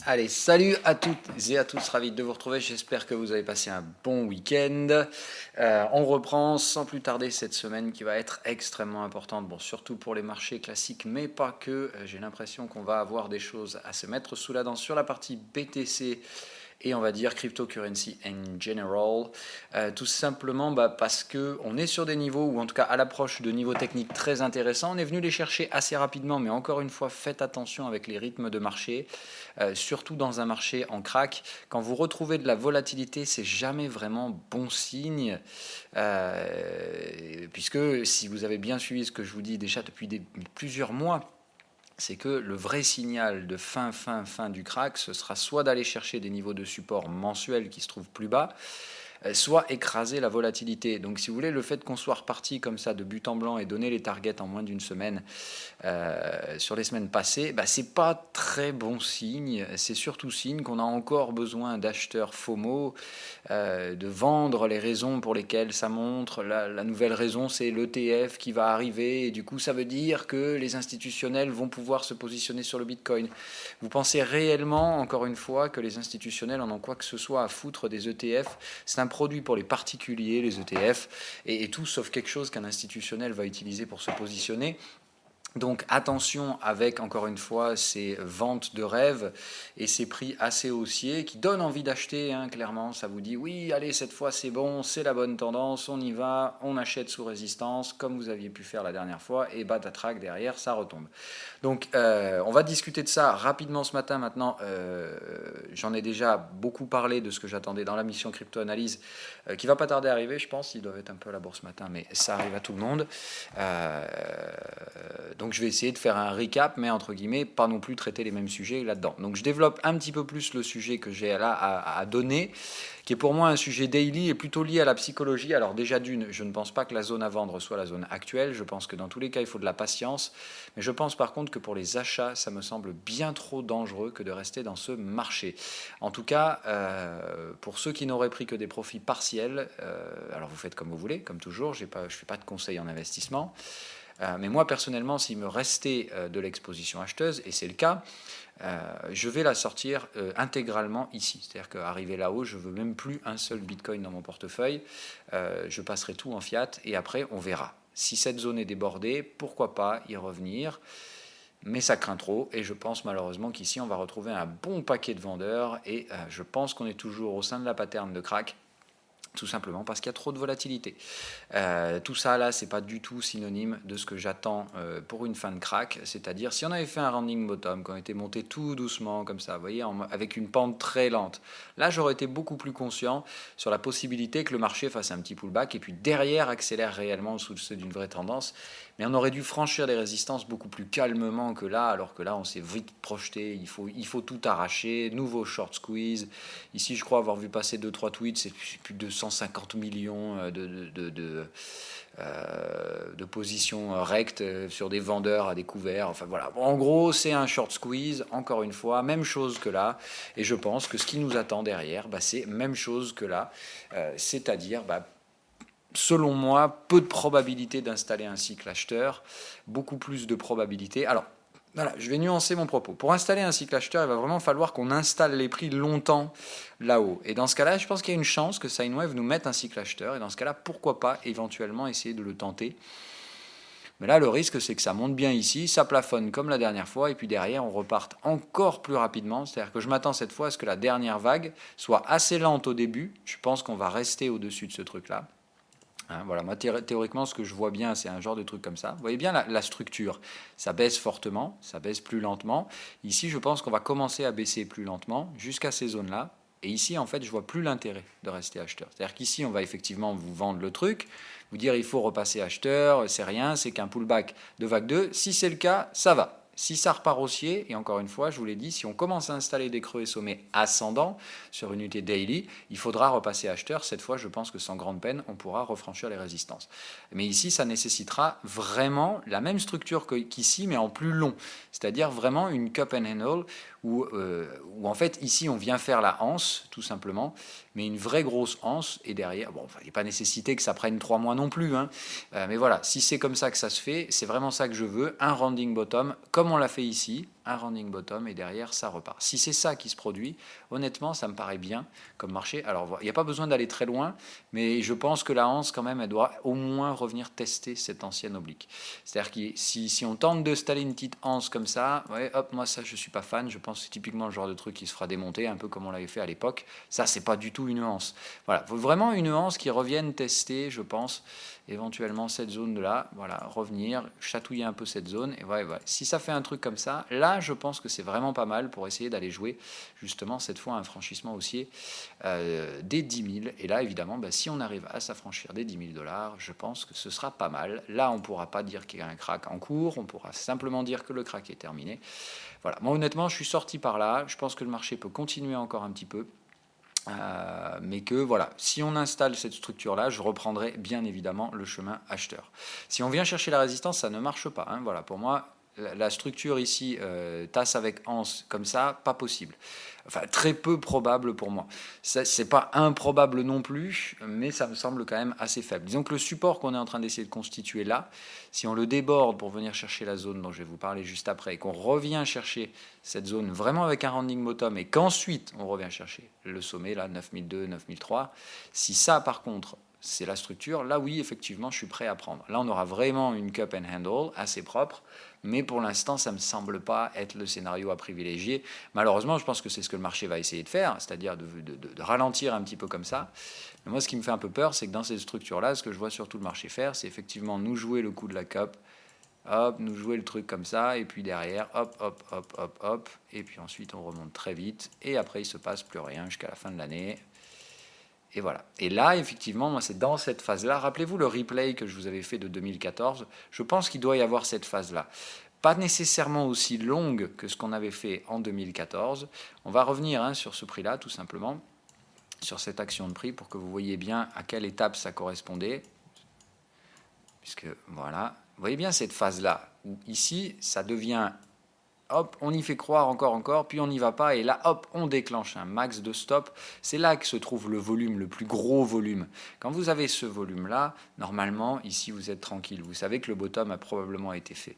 Allez, salut à toutes et à tous, ravi de vous retrouver. J'espère que vous avez passé un bon week-end. On reprend sans plus tarder cette semaine qui va être extrêmement importante, bon, surtout pour les marchés classiques, mais pas que. J'ai l'impression qu'on va avoir des choses à se mettre sous la dent sur la partie BTC et on va dire cryptocurrency in general, tout simplement parce qu'on est sur des niveaux, ou en tout cas à l'approche de niveaux techniques très intéressants. On est venu les chercher assez rapidement, mais encore une fois, faites attention avec les rythmes de marché, surtout dans un marché en crack. Quand vous retrouvez de la volatilité, c'est jamais vraiment bon signe, puisque si vous avez bien suivi ce que je vous dis déjà depuis plusieurs mois, c'est que le vrai signal de fin du crack, ce sera soit d'aller chercher des niveaux de support mensuels qui se trouvent plus bas, soit écraser la volatilité. Donc si vous voulez, le fait qu'on soit reparti comme ça de but en blanc et donner les targets en moins d'une semaine sur les semaines passées, c'est pas très bon signe. C'est surtout signe qu'on a encore besoin d'acheteurs FOMO, de vendre les raisons pour lesquelles ça montre. La nouvelle raison, c'est l'ETF qui va arriver, et du coup ça veut dire que les institutionnels vont pouvoir se positionner sur le Bitcoin. Vous pensez réellement, encore une fois, que les institutionnels en ont quoi que ce soit à foutre des ETF? C'est un produit pour les particuliers, les ETF, et tout sauf quelque chose qu'un institutionnel va utiliser pour se positionner. Donc attention avec, encore une fois, ces ventes de rêve et ces prix assez haussiers qui donnent envie d'acheter, clairement. Ça vous dit, oui, allez, cette fois c'est bon, c'est la bonne tendance, on y va, on achète sous résistance, comme vous aviez pu faire la dernière fois, et batatrac, derrière, ça retombe. Donc on va discuter de ça rapidement ce matin. Maintenant, j'en ai déjà beaucoup parlé de ce que j'attendais dans la mission crypto-analyse, qui va pas tarder à arriver, je pense. Ils doivent être un peu à la bourse ce matin, mais ça arrive à tout le monde. Donc je vais essayer de faire un recap, mais entre guillemets, pas non plus traiter les mêmes sujets là-dedans. Donc je développe un petit peu plus le sujet que j'ai là à donner, qui est pour moi un sujet daily et plutôt lié à la psychologie. Alors déjà d'une, je ne pense pas que la zone à vendre soit la zone actuelle. Je pense que dans tous les cas, il faut de la patience. Mais je pense par contre que pour les achats, ça me semble bien trop dangereux que de rester dans ce marché. En tout cas, pour ceux qui n'auraient pris que des profits partiels, alors vous faites comme vous voulez, comme toujours. Je ne fais pas de conseils en investissement. Mais moi, personnellement, s'il me restait de l'exposition acheteuse, et c'est le cas, je vais la sortir intégralement ici. C'est-à-dire qu'arrivé là-haut, je ne veux même plus un seul Bitcoin dans mon portefeuille. Je passerai tout en fiat et après, on verra. Si cette zone est débordée, pourquoi pas y revenir? Mais ça craint trop et je pense malheureusement qu'ici, on va retrouver un bon paquet de vendeurs et je pense qu'on est toujours au sein de la pattern de crack. Tout simplement parce qu'il y a trop de volatilité. Tout ça là, c'est pas du tout synonyme de ce que j'attends pour une fin de crack. C'est-à-dire, si on avait fait un rounding bottom, qu'on était monté tout doucement comme ça, vous voyez, avec une pente très lente, là j'aurais été beaucoup plus conscient sur la possibilité que le marché fasse un petit pullback et puis derrière accélère réellement sous le seuil d'une vraie tendance. Mais on aurait dû franchir des résistances beaucoup plus calmement que là, alors que là on s'est vite projeté, il faut tout arracher, nouveau short squeeze. Ici je crois avoir vu passer 2-3 tweets, c'est plus de 150 millions de positions rectes sur des vendeurs à découvert. Enfin voilà, bon, en gros c'est un short squeeze, encore une fois, même chose que là, et je pense que ce qui nous attend derrière, c'est même chose que là, c'est-à-dire selon moi, peu de probabilité d'installer un cycle acheteur, beaucoup plus de probabilité. Alors, voilà, je vais nuancer mon propos. Pour installer un cycle acheteur, il va vraiment falloir qu'on installe les prix longtemps là-haut. Et dans ce cas-là, je pense qu'il y a une chance que Sinewave nous mette un cycle acheteur. Et dans ce cas-là, pourquoi pas éventuellement essayer de le tenter. Mais là, le risque, c'est que ça monte bien ici, ça plafonne comme la dernière fois, et puis derrière, on reparte encore plus rapidement. C'est-à-dire que je m'attends cette fois à ce que la dernière vague soit assez lente au début. Je pense qu'on va rester au-dessus de ce truc-là. Voilà, moi théoriquement, ce que je vois bien, c'est un genre de truc comme ça. Vous voyez bien la structure, ça baisse fortement, ça baisse plus lentement. Ici, je pense qu'on va commencer à baisser plus lentement jusqu'à ces zones-là. Et ici, en fait, je vois plus l'intérêt de rester acheteur. C'est-à-dire qu'ici, on va effectivement vous vendre le truc, vous dire il faut repasser acheteur, c'est rien, c'est qu'un pullback de vague 2. Si c'est le cas, ça va. Si ça repart haussier, et encore une fois, je vous l'ai dit, si on commence à installer des creux et sommets ascendants sur une unité daily, il faudra repasser acheteur. Cette fois, je pense que sans grande peine, on pourra refranchir les résistances. Mais ici, ça nécessitera vraiment la même structure qu'ici, mais en plus long. C'est-à-dire vraiment une cup and handle où en fait, ici, on vient faire la anse, tout simplement, mais une vraie grosse anse, et derrière, bon, il n'est pas nécessité que ça prenne 3 mois non plus, mais voilà, si c'est comme ça que ça se fait, c'est vraiment ça que je veux, un rounding bottom, comme on l'a fait ici, un running bottom et derrière ça repart. Si c'est ça qui se produit, honnêtement, ça me paraît bien comme marché. Alors, il n'y a pas besoin d'aller très loin, mais je pense que la Hanse, quand même, elle doit au moins revenir tester cette ancienne oblique. C'est-à-dire que si on tente de installer une petite Hanse comme ça, ouais, hop, moi ça je suis pas fan. Je pense que c'est typiquement le genre de truc qui se fera démonter, un peu comme on l'avait fait à l'époque. Ça, c'est pas du tout une Hanse. Voilà, faut vraiment une Hanse qui revienne tester, je pense, éventuellement cette zone-là, voilà, revenir, chatouiller un peu cette zone, et voilà. Si ça fait un truc comme ça, là, je pense que c'est vraiment pas mal pour essayer d'aller jouer, justement, cette fois, un franchissement haussier des 10 000, et là, évidemment, si on arrive à s'affranchir des 10 000 $, je pense que ce sera pas mal. Là, on ne pourra pas dire qu'il y a un crack en cours, on pourra simplement dire que le crack est terminé. Voilà, moi, honnêtement, je suis sorti par là, je pense que le marché peut continuer encore un petit peu, mais que voilà, si on installe cette structure-là, je reprendrai bien évidemment le chemin acheteur. Si on vient chercher la résistance, ça ne marche pas. Hein. Voilà, pour moi, la structure ici, tasse avec anse, comme ça, pas possible. Enfin, très peu probable pour moi. C'est pas improbable non plus, mais ça me semble quand même assez faible. Disons que le support qu'on est en train d'essayer de constituer là, si on le déborde pour venir chercher la zone dont je vais vous parler juste après, et qu'on revient chercher cette zone vraiment avec un running bottom, et qu'ensuite on revient chercher le sommet, là, 9002, 9003, si ça, par contre, c'est la structure, là oui, effectivement, je suis prêt à prendre. Là, on aura vraiment une cup and handle assez propre, mais pour l'instant, ça ne me semble pas être le scénario à privilégier. Malheureusement, je pense que c'est ce que le marché va essayer de faire, c'est-à-dire de ralentir un petit peu comme ça. Mais moi, ce qui me fait un peu peur, c'est que dans cette structure-là, ce que je vois surtout le marché faire, c'est effectivement nous jouer le coup de la cup, hop, nous jouer le truc comme ça, et puis derrière, hop, hop, hop, hop, hop, et puis ensuite, on remonte très vite, et après, il ne se passe plus rien jusqu'à la fin de l'année. Et voilà. Et là, effectivement, moi, c'est dans cette phase-là. Rappelez-vous le replay que je vous avais fait de 2014. Je pense qu'il doit y avoir cette phase-là. Pas nécessairement aussi longue que ce qu'on avait fait en 2014. On va revenir sur ce prix-là, tout simplement, sur cette action de prix, pour que vous voyez bien à quelle étape ça correspondait. Puisque, voilà, vous voyez bien cette phase-là, où ici, ça devient... Hop, on y fait croire encore, puis on n'y va pas, et là, hop, on déclenche un max de stop. C'est là que se trouve le volume, le plus gros volume. Quand vous avez ce volume-là, normalement, ici, vous êtes tranquille. Vous savez que le bottom a probablement été fait.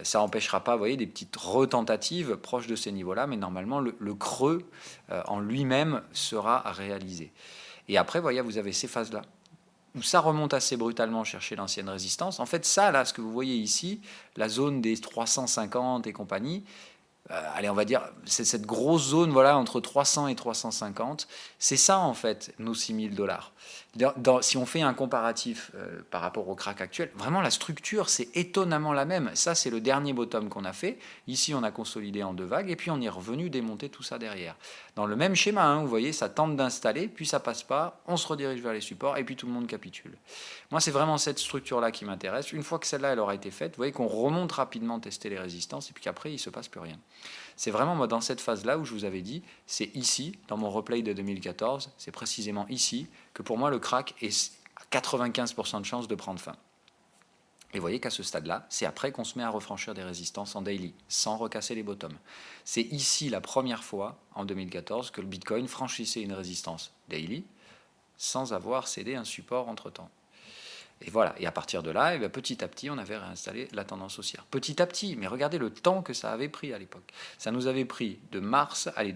Ça n'empêchera pas, vous voyez, des petites retentatives proches de ces niveaux-là, mais normalement, le creux en lui-même sera réalisé. Et après, voyez, vous avez ces phases-là, où ça remonte assez brutalement chercher l'ancienne résistance. En fait, ça, là, ce que vous voyez ici, la zone des 350 et compagnie, allez, on va dire, c'est cette grosse zone, voilà, entre 300 et 350, c'est ça, en fait, nos 6 000 $. Si on fait un comparatif par rapport au crack actuel, vraiment, la structure, c'est étonnamment la même. Ça, c'est le dernier bottom qu'on a fait. Ici, on a consolidé en deux vagues, et puis on est revenu démonter tout ça derrière. Dans le même schéma, vous voyez, ça tente d'installer, puis ça passe pas, on se redirige vers les supports, et puis tout le monde capitule. Moi, c'est vraiment cette structure-là qui m'intéresse. Une fois que celle-là, elle aura été faite, vous voyez qu'on remonte rapidement tester les résistances, et puis qu'après, il ne se passe plus rien. C'est vraiment, moi, dans cette phase-là où je vous avais dit, c'est ici, dans mon replay de 2014, c'est précisément ici que pour moi, le crack est à 95% de chance de prendre fin. Et vous voyez qu'à ce stade-là, c'est après qu'on se met à refranchir des résistances en daily, sans recasser les bottoms. C'est ici la première fois, en 2014, que le Bitcoin franchissait une résistance daily, sans avoir cédé un support entre-temps. Et voilà, et à partir de là, petit à petit, on avait réinstallé la tendance haussière. Petit à petit, mais regardez le temps que ça avait pris à l'époque. Ça nous avait pris de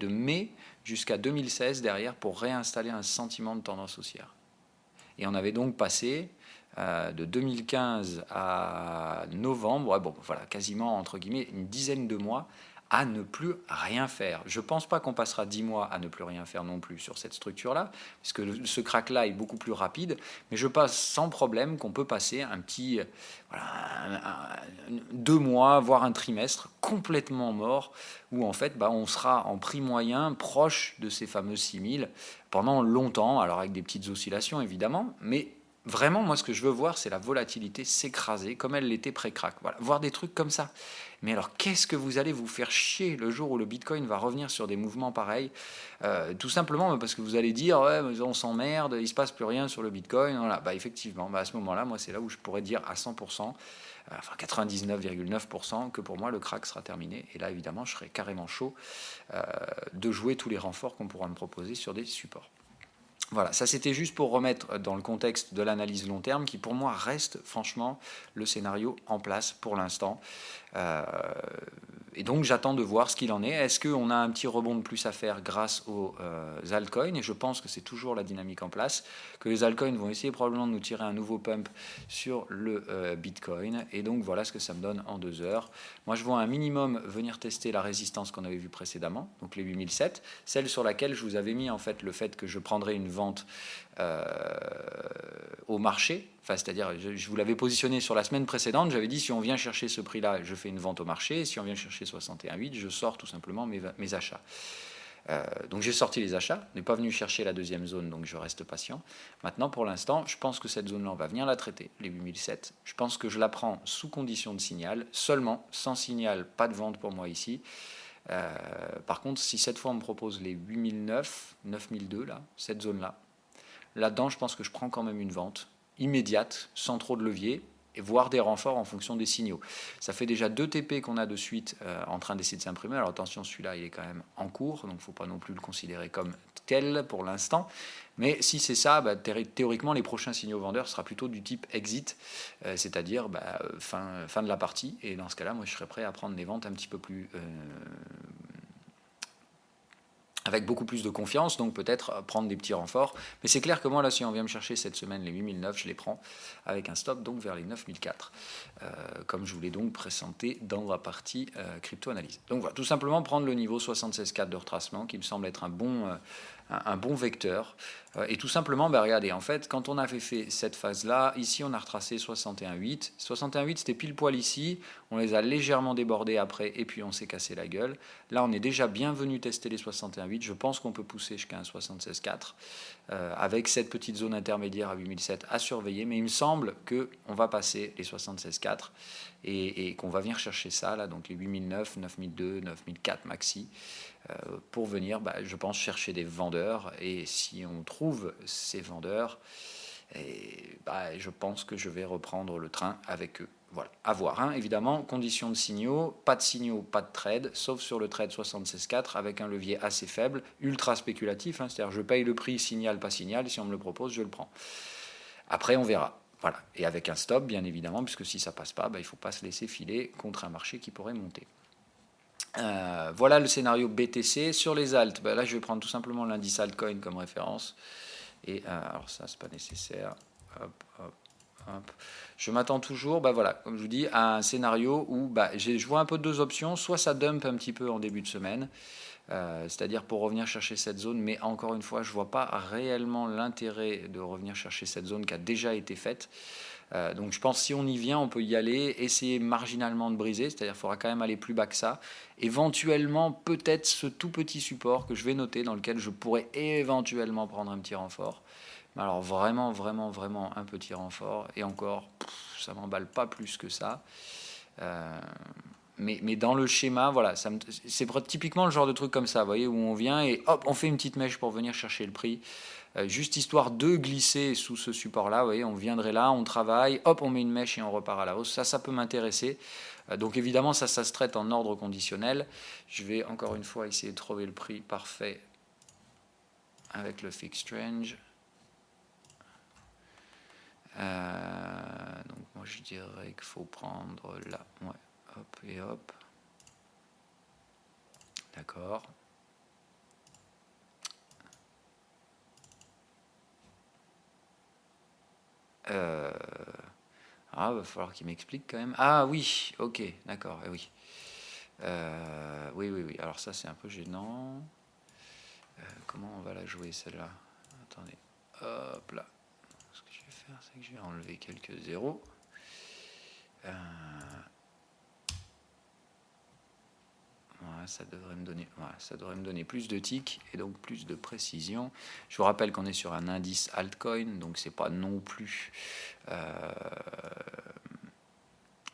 mai jusqu'à 2016 derrière pour réinstaller un sentiment de tendance haussière. Et on avait donc passé de 2015 à novembre, voilà, quasiment entre guillemets une dizaine de mois à ne plus rien faire. Je ne pense pas qu'on passera 10 mois à ne plus rien faire non plus sur cette structure-là, puisque ce crack-là est beaucoup plus rapide, mais je pense sans problème qu'on peut passer un petit 2 mois, voire un trimestre complètement mort, où en fait on sera en prix moyen proche de ces fameux 6000 pendant longtemps, alors avec des petites oscillations évidemment, mais vraiment, moi, ce que je veux voir, c'est la volatilité s'écraser comme elle l'était pré-crack. Voilà, voir des trucs comme ça. Mais alors, qu'est-ce que vous allez vous faire chier le jour où le Bitcoin va revenir sur des mouvements pareils tout simplement parce que vous allez dire, ouais, mais on s'emmerde, il ne se passe plus rien sur le Bitcoin. Voilà. Effectivement, à ce moment-là, moi, c'est là où je pourrais dire à 100%, enfin 99,9%, que pour moi, le crack sera terminé. Et là, évidemment, je serai carrément chaud de jouer tous les renforts qu'on pourra me proposer sur des supports. Voilà, ça c'était juste pour remettre dans le contexte de l'analyse long terme qui pour moi reste franchement le scénario en place pour l'instant. Et donc j'attends de voir ce qu'il en est. Est-ce qu'on a un petit rebond de plus à faire grâce aux altcoins? Et je pense que c'est toujours la dynamique en place, que les altcoins vont essayer probablement de nous tirer un nouveau pump sur le Bitcoin. Et donc voilà ce que ça me donne en 2 heures. Moi je vois un minimum venir tester la résistance qu'on avait vue précédemment, donc les 8007, celle sur laquelle je vous avais mis en fait le fait que je prendrais une vente au marché. Enfin, c'est-à-dire, je vous l'avais positionné sur la semaine précédente, j'avais dit si on vient chercher ce prix-là, je fais une vente au marché, et si on vient chercher 61,8, je sors tout simplement mes achats. Donc j'ai sorti les achats, on n'est pas venu chercher la deuxième zone, donc je reste patient. Maintenant, pour l'instant, je pense que cette zone-là, on va venir la traiter, les 8007. Je pense que je la prends sous condition de signal, seulement, sans signal, pas de vente pour moi ici. Par contre, si cette fois on me propose les 8009, 9002, là, cette zone-là, là-dedans, je pense que je prends quand même une vente immédiate, sans trop de levier, et voire des renforts en fonction des signaux. Ça fait déjà 2 TP qu'on a de suite en train d'essayer de s'imprimer. Alors attention, celui-là, il est quand même en cours, donc il ne faut pas non plus le considérer comme tel pour l'instant. Mais si c'est ça, théoriquement, les prochains signaux vendeurs sera plutôt du type exit, c'est-à-dire fin de la partie. Et dans ce cas-là, moi, je serais prêt à prendre des ventes un petit peu plus avec beaucoup plus de confiance, donc peut-être prendre des petits renforts. Mais c'est clair que moi, là, si on vient me chercher cette semaine les 8009, je les prends avec un stop donc vers les 9004, comme je vous l'ai donc présenté dans la partie crypto-analyse. Donc voilà, tout simplement prendre le niveau 76,4 de retracement, qui me semble être un bon vecteur. Et tout simplement, regardez, en fait, quand on avait fait cette phase-là, ici, on a retracé 61,8. 61,8, c'était pile poil ici. On les a légèrement débordés après, et puis on s'est cassé la gueule. Là, on est déjà bien venu tester les 61,8. Je pense qu'on peut pousser jusqu'à un 76,4 avec cette petite zone intermédiaire à 8007 à surveiller. Mais il me semble qu'on va passer les 76,4 et qu'on va venir chercher ça, là, donc les 8009, 9002, 9004 maxi, pour venir, je pense, chercher des vendeurs. Et si on trouve ces vendeurs, je pense que je vais reprendre le train avec eux. Voilà, à voir. Hein. Évidemment, conditions de signaux, pas de trade, sauf sur le trade 76,4 avec un levier assez faible, ultra spéculatif. Hein, c'est-à-dire, je paye le prix, signal, pas signal. Si on me le propose, je le prends. Après, on verra. Voilà. Et avec un stop, bien évidemment, puisque si ça passe pas, il ne faut pas se laisser filer contre un marché qui pourrait monter. Voilà le scénario BTC. Sur les alts, là, je vais prendre tout simplement l'indice altcoin comme référence. Et alors ça, c'est pas nécessaire. Hop, hop. Je m'attends toujours, comme je vous dis, à un scénario où je vois un peu 2 options. Soit ça dump un petit peu en début de semaine, c'est-à-dire pour revenir chercher cette zone, mais encore une fois, je ne vois pas réellement l'intérêt de revenir chercher cette zone qui a déjà été faite. Donc je pense que si on y vient, on peut y aller, essayer marginalement de briser, c'est-à-dire qu'il faudra quand même aller plus bas que ça. Éventuellement, peut-être ce tout petit support que je vais noter, dans lequel je pourrais éventuellement prendre un petit renfort. Alors vraiment, vraiment, vraiment un petit renfort. Et encore, ça ne m'emballe pas plus que ça. Mais dans le schéma, voilà, c'est typiquement le genre de truc comme ça, vous voyez, où on vient et hop, on fait une petite mèche pour venir chercher le prix. Juste histoire de glisser sous ce support-là, vous voyez, on viendrait là, on travaille, hop, on met une mèche et on repart à la hausse. Ça peut m'intéresser. Donc évidemment, ça se traite en ordre conditionnel. Je vais encore une fois essayer de trouver le prix parfait avec le fixed range. Donc moi je dirais qu'il faut prendre là, ouais, hop et hop, d'accord. Va falloir qu'il m'explique quand même. Ah oui, ok, d'accord, oui. Oui. Alors ça c'est un peu gênant. Comment on va la jouer celle-là? Attendez, hop là. Ce que je vais faire, c'est que je vais enlever quelques zéros. Ça devrait me donner plus de ticks et donc plus de précision. Je vous rappelle qu'on est sur un indice altcoin, donc c'est pas non plus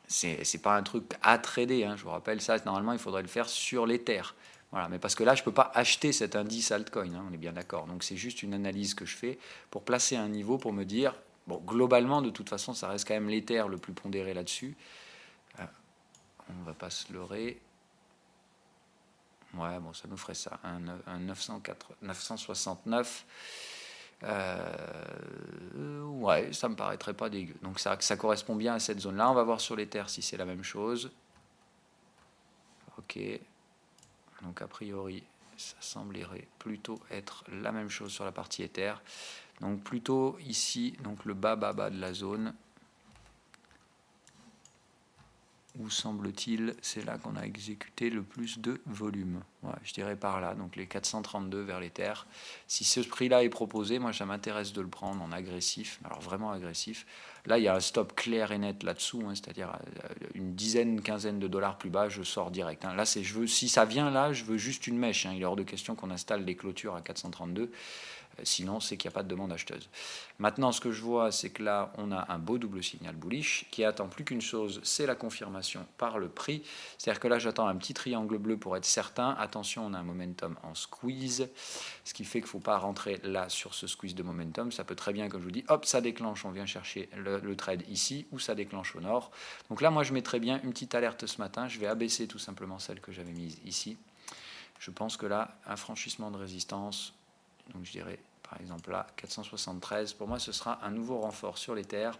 c'est pas un truc à trader. Hein. Je vous rappelle ça, normalement il faudrait le faire sur l'Ether. Voilà, mais parce que là je peux pas acheter cet indice altcoin, hein, on est bien d'accord. Donc c'est juste une analyse que je fais pour placer un niveau pour me dire bon, globalement de toute façon ça reste quand même l'Ether le plus pondéré là-dessus. On va pas se leurrer. Ouais, bon, ça nous ferait ça, un 969. Ouais, ça me paraîtrait pas dégueu. Donc ça correspond bien à cette zone-là. On va voir sur les terres si c'est la même chose. Ok. Donc a priori, ça semblerait plutôt être la même chose sur la partie Ether. Donc plutôt ici, donc le bas de la zone. Où semble-t-il, c'est là qu'on a exécuté le plus de volume. Ouais, je dirais par là, donc les 432 vers les terres. Si ce prix-là est proposé, moi ça m'intéresse de le prendre en agressif, alors vraiment agressif. Là, il y a un stop clair et net là-dessous, hein, c'est-à-dire une quinzaine de dollars plus bas, je sors direct. Hein. Là, si ça vient là, je veux juste une mèche. Hein. Il est hors de question qu'on installe des clôtures à 432. Sinon, c'est qu'il n'y a pas de demande acheteuse. Maintenant, ce que je vois, c'est que là, on a un beau double signal bullish qui attend plus qu'une chose, c'est la confirmation par le prix. C'est-à-dire que là, j'attends un petit triangle bleu pour être certain. Attention, on a un momentum en squeeze, ce qui fait qu'il ne faut pas rentrer là sur ce squeeze de momentum. Ça peut très bien, comme je vous dis, hop, ça déclenche, on vient chercher le trade ici, ou ça déclenche au nord. Donc là, moi, je mettrais bien une petite alerte ce matin. Je vais abaisser tout simplement celle que j'avais mise ici. Je pense que là, un franchissement de résistance, donc je dirais par exemple là 473, pour moi ce sera un nouveau renfort sur les terres,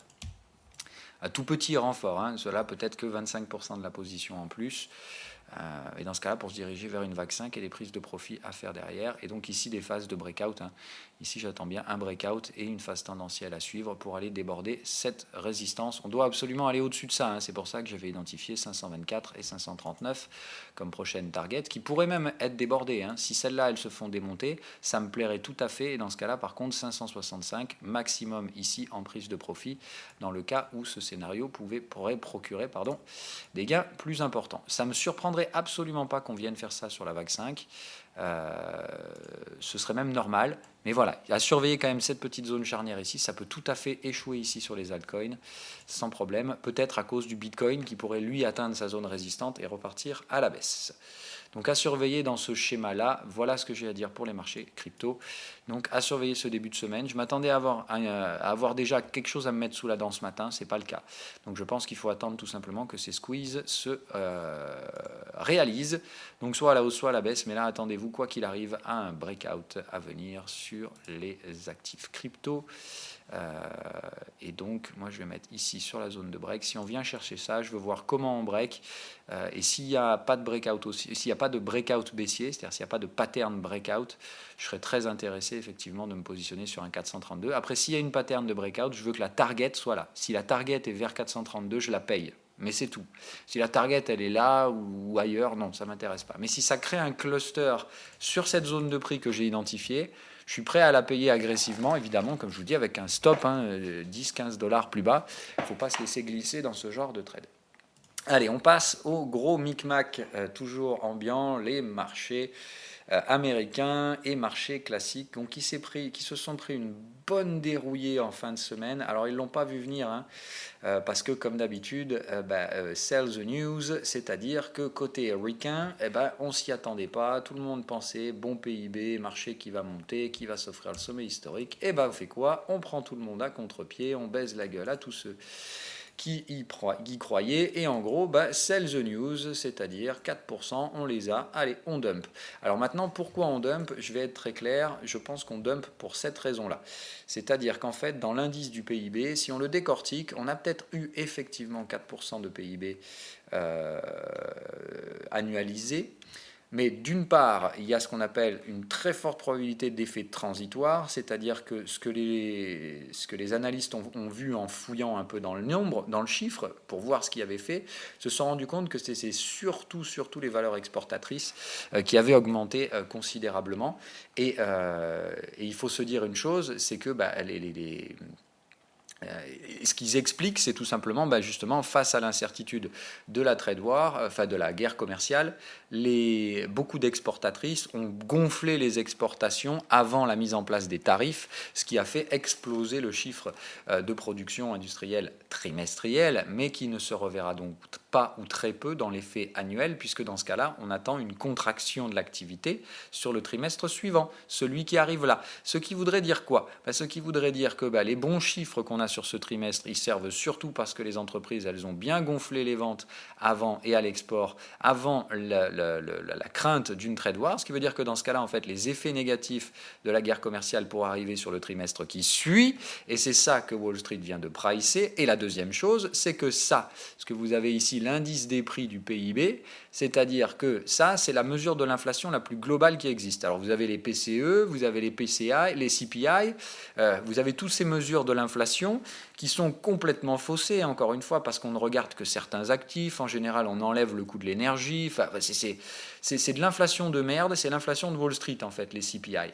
un tout petit renfort, hein, cela peut-être que 25% de la position en plus, et dans ce cas-là pour se diriger vers une vague 5 et des prises de profit à faire derrière, et donc ici des phases de breakout, hein. Ici j'attends bien un breakout et une phase tendancielle à suivre pour aller déborder cette résistance. On doit absolument aller au-dessus de ça, hein. C'est pour ça que j'avais identifié 524 et 539 comme prochaine target, qui pourrait même être débordée, hein. Si celles-là elles se font démonter, ça me plairait tout à fait, et dans ce cas-là par contre 565 maximum ici en prise de profit, dans le cas où ce scénario pourrait procurer des gains plus importants. Ça me surprendrait absolument pas qu'on vienne faire ça sur la vague 5. Ce serait même normal, mais voilà, à surveiller quand même cette petite zone charnière ici. Ça peut tout à fait échouer ici sur les altcoins sans problème, peut-être à cause du Bitcoin qui pourrait lui atteindre sa zone résistante et repartir à la baisse. Donc à surveiller dans ce schéma-là, voilà ce que j'ai à dire pour les marchés crypto. Donc à surveiller ce début de semaine. Je m'attendais à avoir déjà quelque chose à me mettre sous la dent ce matin, ce n'est pas le cas. Donc je pense qu'il faut attendre tout simplement que ces squeezes se réalisent. Donc soit à la hausse, soit à la baisse, mais là attendez-vous quoi qu'il arrive à un breakout à venir sur les actifs crypto. Et donc moi je vais mettre ici sur la zone de break. Si on vient chercher ça, je veux voir comment on break, et s'il n'y a pas de breakout aussi, s'il n'y a pas de breakout baissier, c'est-à-dire s'il n'y a pas de pattern breakout, je serais très intéressé effectivement de me positionner sur un 432. Après, s'il y a une pattern de breakout, je veux que la target soit là. Si la target est vers 432, je la paye, mais c'est tout. Si la target elle est là ou ailleurs, non, ça m'intéresse pas. Mais si ça crée un cluster sur cette zone de prix que j'ai identifiée, je suis prêt à la payer agressivement, évidemment, comme je vous dis, avec un stop, 10-15 dollars plus bas. Il ne faut pas se laisser glisser dans ce genre de trade. Allez, on passe au gros micmac, toujours ambiant, les marchés américains et marchés classiques, donc qui se sont pris une bonne dérouillée en fin de semaine. Alors ils ne l'ont pas vu venir, hein, parce que comme d'habitude, sell the news, c'est-à-dire que côté ricain, on s'y attendait pas, tout le monde pensait bon PIB, marché qui va monter, qui va s'offrir le sommet historique, et on fait quoi? On prend tout le monde à contre-pied, on baise la gueule à tous ceux qui y croyaient, et en gros, sell the news, c'est-à-dire 4%, on les a, allez, on dump. Alors maintenant, pourquoi on dump? Je vais être très clair, je pense qu'on dump pour cette raison-là. C'est-à-dire qu'en fait, dans l'indice du PIB, si on le décortique, on a peut-être eu effectivement 4% de PIB annualisé. Mais d'une part, il y a ce qu'on appelle une très forte probabilité d'effet transitoire, c'est-à-dire que ce que les analystes ont vu en fouillant un peu dans le nombre, dans le chiffre, pour voir ce qu'il avait fait, se sont rendus compte que c'est surtout les valeurs exportatrices qui avaient augmenté considérablement. Et il faut se dire une chose, c'est que ce qu'ils expliquent, c'est tout simplement, justement, face à l'incertitude de la trade war, enfin de la guerre commerciale, beaucoup d'exportatrices ont gonflé les exportations avant la mise en place des tarifs, ce qui a fait exploser le chiffre de production industrielle trimestrielle, mais qui ne se reverra donc pas ou très peu dans l'effet annuel, puisque dans ce cas-là, on attend une contraction de l'activité sur le trimestre suivant, celui qui arrive là. Ce qui voudrait dire quoi? Ce qui voudrait dire que les bons chiffres qu'on a sur ce trimestre, ils servent surtout parce que les entreprises, elles ont bien gonflé les ventes avant et à l'export, avant la crainte d'une trade war, ce qui veut dire que dans ce cas-là, en fait, les effets négatifs de la guerre commerciale pourraient arriver sur le trimestre qui suit, et c'est ça que Wall Street vient de pricer. Et la deuxième chose, c'est que ça, ce que vous avez ici, l'indice des prix du PIB, c'est-à-dire que ça, c'est la mesure de l'inflation la plus globale qui existe. Alors vous avez les PCE, vous avez les PCI, les CPI, vous avez toutes ces mesures de l'inflation qui sont complètement faussées, encore une fois, parce qu'on ne regarde que certains actifs. En général, on enlève le coût de l'énergie. Enfin, c'est de l'inflation de merde, c'est l'inflation de Wall Street, en fait, les CPI.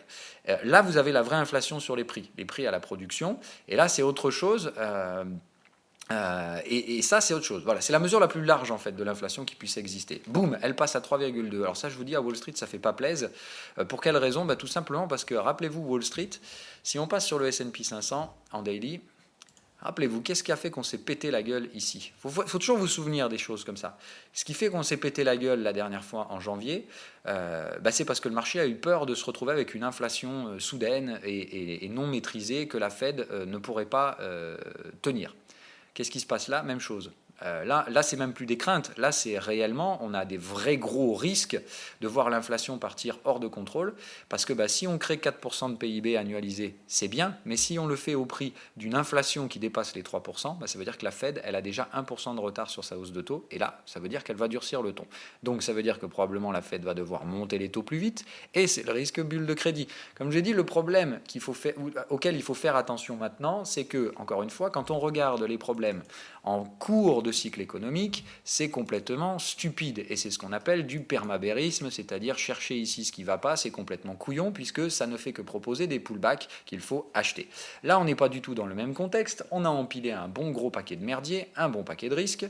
Là, vous avez la vraie inflation sur les prix à la production. Et là, c'est autre chose. Et ça, c'est autre chose. Voilà, c'est la mesure la plus large en fait de l'inflation qui puisse exister. Boum, elle passe à 3,2. Alors ça, je vous dis, à Wall Street, ça fait pas plaisir. Pour quelle raison? Tout simplement parce que, rappelez-vous, Wall Street, si on passe sur le S&P 500 en daily, rappelez-vous, qu'est-ce qui a fait qu'on s'est pété la gueule ici? Faut toujours vous souvenir des choses comme ça. Ce qui fait qu'on s'est pété la gueule la dernière fois en janvier, c'est parce que le marché a eu peur de se retrouver avec une inflation soudaine et non maîtrisée que la Fed ne pourrait pas tenir. Qu'est-ce qui se passe là? Même chose. Là, c'est même plus des craintes. Là, c'est réellement, on a des vrais gros risques de voir l'inflation partir hors de contrôle. Parce que si on crée 4% de PIB annualisé, c'est bien. Mais si on le fait au prix d'une inflation qui dépasse les 3%, ça veut dire que la Fed, elle a déjà 1% de retard sur sa hausse de taux. Et là, ça veut dire qu'elle va durcir le ton. Donc, ça veut dire que probablement la Fed va devoir monter les taux plus vite. Et c'est le risque bulle de crédit. Comme j'ai dit, le problème auquel il faut faire attention maintenant, c'est que, encore une fois, quand on regarde les problèmes en cours de cycle économique, c'est complètement stupide. Et c'est ce qu'on appelle du permabérisme, c'est-à-dire chercher ici ce qui ne va pas, c'est complètement couillon, puisque ça ne fait que proposer des pullbacks qu'il faut acheter. Là, on n'est pas du tout dans le même contexte. On a empilé un bon gros paquet de merdier, un bon paquet de risques.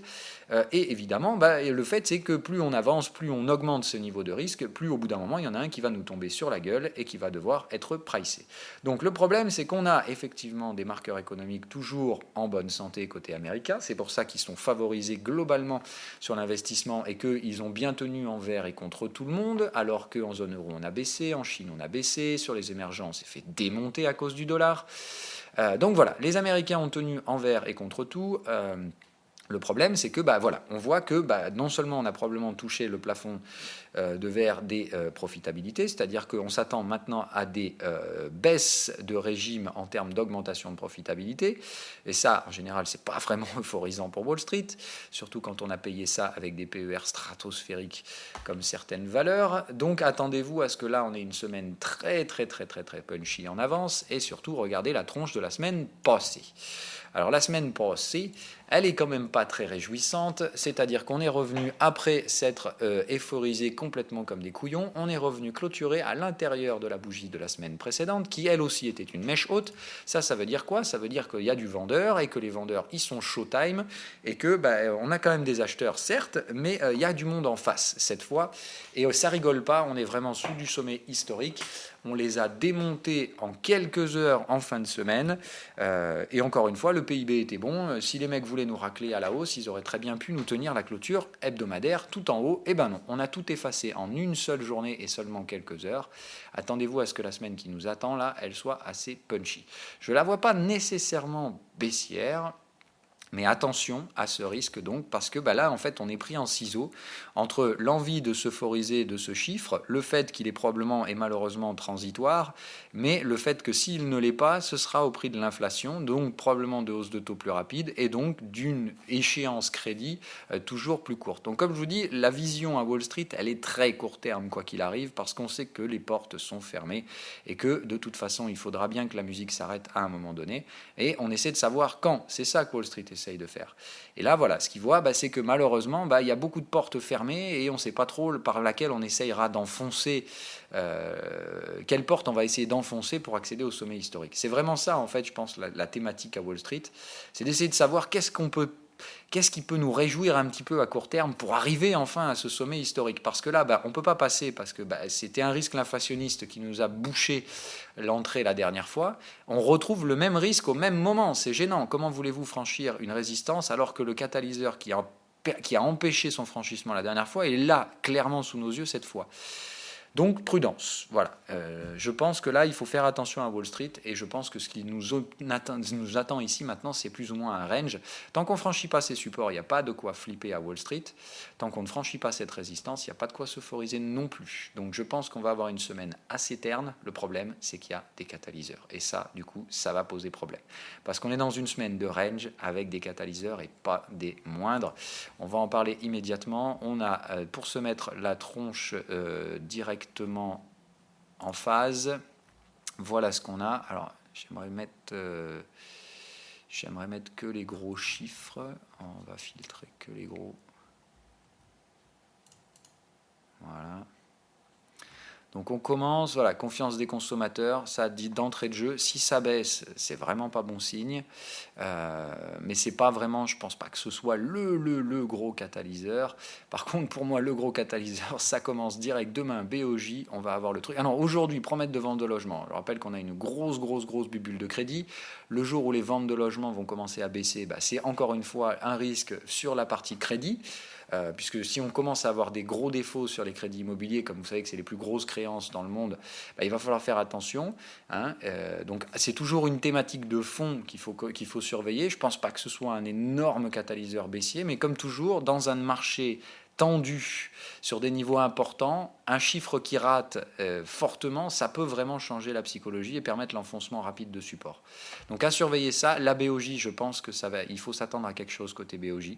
Et évidemment, le fait, c'est que plus on avance, plus on augmente ce niveau de risque, plus au bout d'un moment, il y en a un qui va nous tomber sur la gueule et qui va devoir être pricé. Donc le problème, c'est qu'on a effectivement des marqueurs économiques toujours en bonne santé côté américain. C'est pour ça qu'ils sont favorisés globalement sur l'investissement et qu'ils ont bien tenu envers et contre tout le monde, alors qu'en zone euro, on a baissé, en Chine, on a baissé, sur les émergents, on s'est fait démonter à cause du dollar. Donc voilà, les Américains ont tenu envers et contre tout. Le problème, c'est que on voit que non seulement on a probablement touché le plafond de verre des profitabilités, c'est-à-dire qu'on s'attend maintenant à des baisses de régime en termes d'augmentation de profitabilité, et ça, en général, c'est pas vraiment euphorisant pour Wall Street, surtout quand on a payé ça avec des PER stratosphériques comme certaines valeurs. Donc attendez-vous à ce que là, on ait une semaine très très très très très punchy en avance, et surtout regardez la tronche de la semaine passée. Alors la semaine passée, elle est quand même pas très réjouissante, c'est-à-dire qu'on est revenu, après s'être euphorisé complètement comme des couillons, on est revenu clôturer à l'intérieur de la bougie de la semaine précédente, qui elle aussi était une mèche haute. Ça veut dire quoi? Ça veut dire qu'il y a du vendeur et que les vendeurs, ils sont showtime et que on a quand même des acheteurs, certes, mais il y a du monde en face cette fois. Et ça rigole pas, on est vraiment sous du sommet historique. On les a démontés en quelques heures en fin de semaine. Et encore une fois, le PIB était bon. Si les mecs voulaient nous racler à la hausse, ils auraient très bien pu nous tenir la clôture hebdomadaire tout en haut. Eh ben non, on a tout effacé en une seule journée et seulement quelques heures. Attendez-vous à ce que la semaine qui nous attend, là, elle soit assez punchy. Je ne la vois pas nécessairement baissière. Mais attention à ce risque donc, parce que là, en fait, on est pris en ciseaux entre l'envie de s'euphoriser de ce chiffre, le fait qu'il est probablement et malheureusement transitoire, mais le fait que s'il ne l'est pas, ce sera au prix de l'inflation, donc probablement de hausse de taux plus rapide, et donc d'une échéance crédit toujours plus courte. Donc comme je vous dis, la vision à Wall Street, elle est très court terme, quoi qu'il arrive, parce qu'on sait que les portes sont fermées, et que de toute façon, il faudra bien que la musique s'arrête à un moment donné, et on essaie de savoir quand. C'est ça que Wall Street essaye de faire. Et là, voilà, ce qu'il voit, c'est que malheureusement, il y a beaucoup de portes fermées et on ne sait pas trop par laquelle on essayera d'enfoncer, quelle porte on va essayer d'enfoncer pour accéder au sommet historique. C'est vraiment ça, en fait, je pense, la thématique à Wall Street, c'est d'essayer de savoir qu'est-ce qui peut nous réjouir un petit peu à court terme pour arriver enfin à ce sommet historique? Parce que là, on ne peut pas passer, parce que c'était un risque inflationniste qui nous a bouché l'entrée la dernière fois. On retrouve le même risque au même moment. C'est gênant. Comment voulez-vous franchir une résistance alors que le catalyseur qui a empêché son franchissement la dernière fois est là, clairement sous nos yeux cette fois? Donc prudence, voilà. Je pense que là, il faut faire attention à Wall Street et je pense que ce qui nous attend ici maintenant, c'est plus ou moins un range. Tant qu'on ne franchit pas ces supports, il n'y a pas de quoi flipper à Wall Street. Tant qu'on ne franchit pas cette résistance, il n'y a pas de quoi s'euphoriser non plus. Donc je pense qu'on va avoir une semaine assez terne. Le problème, c'est qu'il y a des catalyseurs. Et ça, du coup, ça va poser problème. Parce qu'on est dans une semaine de range avec des catalyseurs et pas des moindres. On va en parler immédiatement. On a, pour se mettre la tronche directement en phase, voilà ce qu'on a. Alors, j'aimerais mettre que les gros chiffres. On va filtrer que les gros. Voilà. Donc on commence, voilà, confiance des consommateurs, ça dit d'entrée de jeu. Si ça baisse, c'est vraiment pas bon signe, mais c'est pas vraiment, je pense pas que ce soit le gros catalyseur. Par contre, pour moi, le gros catalyseur, ça commence direct demain. BOJ, on va avoir le truc. Ah non, aujourd'hui, promesse de vente de logement. Je rappelle qu'on a une grosse bulle de crédit. Le jour où les ventes de logement vont commencer à baisser, c'est encore une fois un risque sur la partie crédit. Puisque si on commence à avoir des gros défauts sur les crédits immobiliers, comme vous savez que c'est les plus grosses créances dans le monde, il va falloir faire attention. Donc c'est toujours une thématique de fond qu'il faut surveiller. Je ne pense pas que ce soit un énorme catalyseur baissier, mais comme toujours, dans un marché tendu sur des niveaux importants, un chiffre qui rate fortement, ça peut vraiment changer la psychologie et permettre l'enfoncement rapide de support. Donc à surveiller ça. La BOJ, je pense que il faut s'attendre à quelque chose côté BOJ.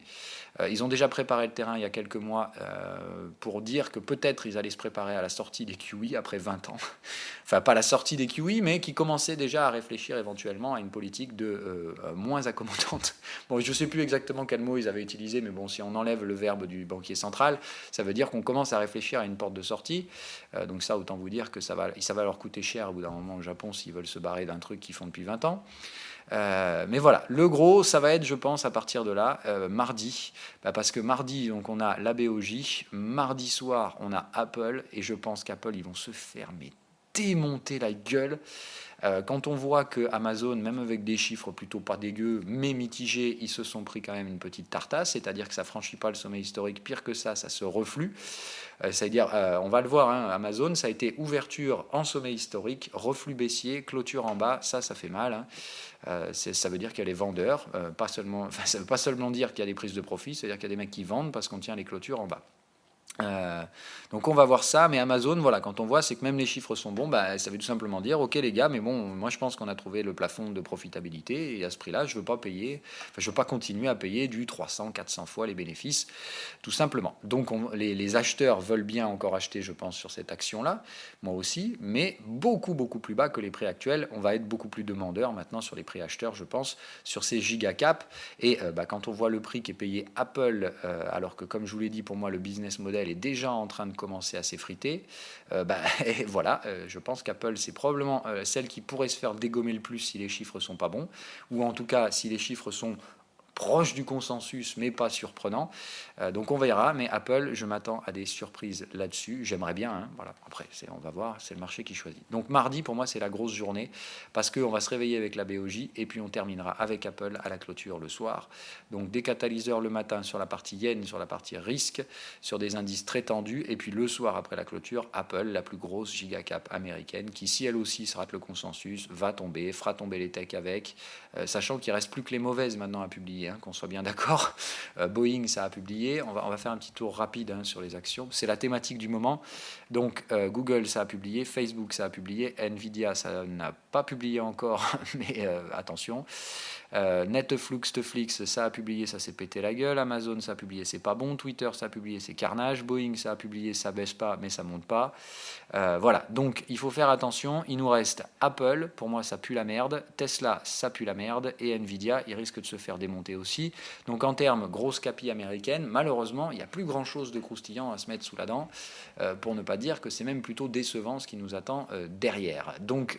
Ils ont déjà préparé le terrain il y a quelques mois pour dire que peut-être ils allaient se préparer à la sortie des QE après 20 ans. Enfin, pas la sortie des QE, mais qui commençaient déjà à réfléchir éventuellement à une politique de moins accommodante. Bon, je ne sais plus exactement quel mot ils avaient utilisé, mais bon, si on enlève le verbe du banquier central, ça veut dire qu'on commence à réfléchir à une porte de sortie. Donc ça, autant vous dire que ça va leur coûter cher au bout d'un moment au Japon s'ils veulent se barrer d'un truc qu'ils font depuis 20 ans. Mais voilà, le gros, ça va être, je pense, à partir de là, mardi, parce que mardi, donc on a la BOJ, mardi soir, on a Apple, et je pense qu'Apple, ils vont se faire démonter la gueule. Quand on voit que Amazon, même avec des chiffres plutôt pas dégueux, mais mitigés, ils se sont pris quand même une petite tartasse, c'est-à-dire que ça franchit pas le sommet historique, pire que ça se reflue. C'est-à-dire, on va le voir, Amazon, ça a été ouverture en sommet historique, reflux baissier, clôture en bas, ça fait mal. Ça veut dire qu'il y a les vendeurs, ça ne veut pas seulement dire qu'il y a des prises de profit, ça veut dire qu'il y a des mecs qui vendent parce qu'on tient les clôtures en bas. Donc on va voir ça, mais Amazon, voilà, quand on voit, c'est que même les chiffres sont bons, ça veut tout simplement dire, ok les gars, mais bon, moi je pense qu'on a trouvé le plafond de profitabilité, et à ce prix-là, je veux pas continuer à payer du 300, 400 fois les bénéfices, tout simplement. Donc les acheteurs veulent bien encore acheter, je pense, sur cette action-là, moi aussi, mais beaucoup plus bas que les prix actuels. On va être beaucoup plus demandeur maintenant sur les prix acheteurs, je pense, sur ces gigacaps, et quand on voit le prix qui est payé Apple, alors que comme je vous l'ai dit, pour moi le business model est déjà en train de commencer à s'effriter, et voilà, je pense qu'Apple c'est probablement celle qui pourrait se faire dégommer le plus si les chiffres sont pas bons, ou en tout cas si les chiffres sont proche du consensus, mais pas surprenant. Donc on verra, mais Apple, je m'attends à des surprises là-dessus. J'aimerais bien, voilà. Après, on va voir, c'est le marché qui choisit. Donc mardi, pour moi, c'est la grosse journée, parce qu'on va se réveiller avec la BOJ, et puis on terminera avec Apple à la clôture le soir. Donc des catalyseurs le matin sur la partie yen, sur la partie risque, sur des indices très tendus, et puis le soir, après la clôture, Apple, la plus grosse gigacap américaine, qui, si elle aussi se rate le consensus, va tomber, fera tomber les techs avec, sachant qu'il ne reste plus que les mauvaises maintenant à publier, qu'on soit bien d'accord. Boeing, ça a publié. On va faire un petit tour rapide sur les actions. C'est la thématique du moment. Donc, Google, ça a publié. Facebook, ça a publié. Nvidia, ça n'a pas publié encore, mais attention. Netflix, ça a publié, ça s'est pété la gueule. Amazon, ça a publié, c'est pas bon. Twitter, ça a publié, c'est carnage. Boeing, ça a publié, ça baisse pas, mais ça monte pas. Voilà, donc il faut faire attention. Il nous reste Apple, pour moi ça pue la merde. Tesla, ça pue la merde. Et Nvidia, il risque de se faire démonter aussi. Donc en termes grosse capi américaine, malheureusement, il n'y a plus grand chose de croustillant à se mettre sous la dent, pour ne pas dire que c'est même plutôt décevant ce qui nous attend derrière. Donc,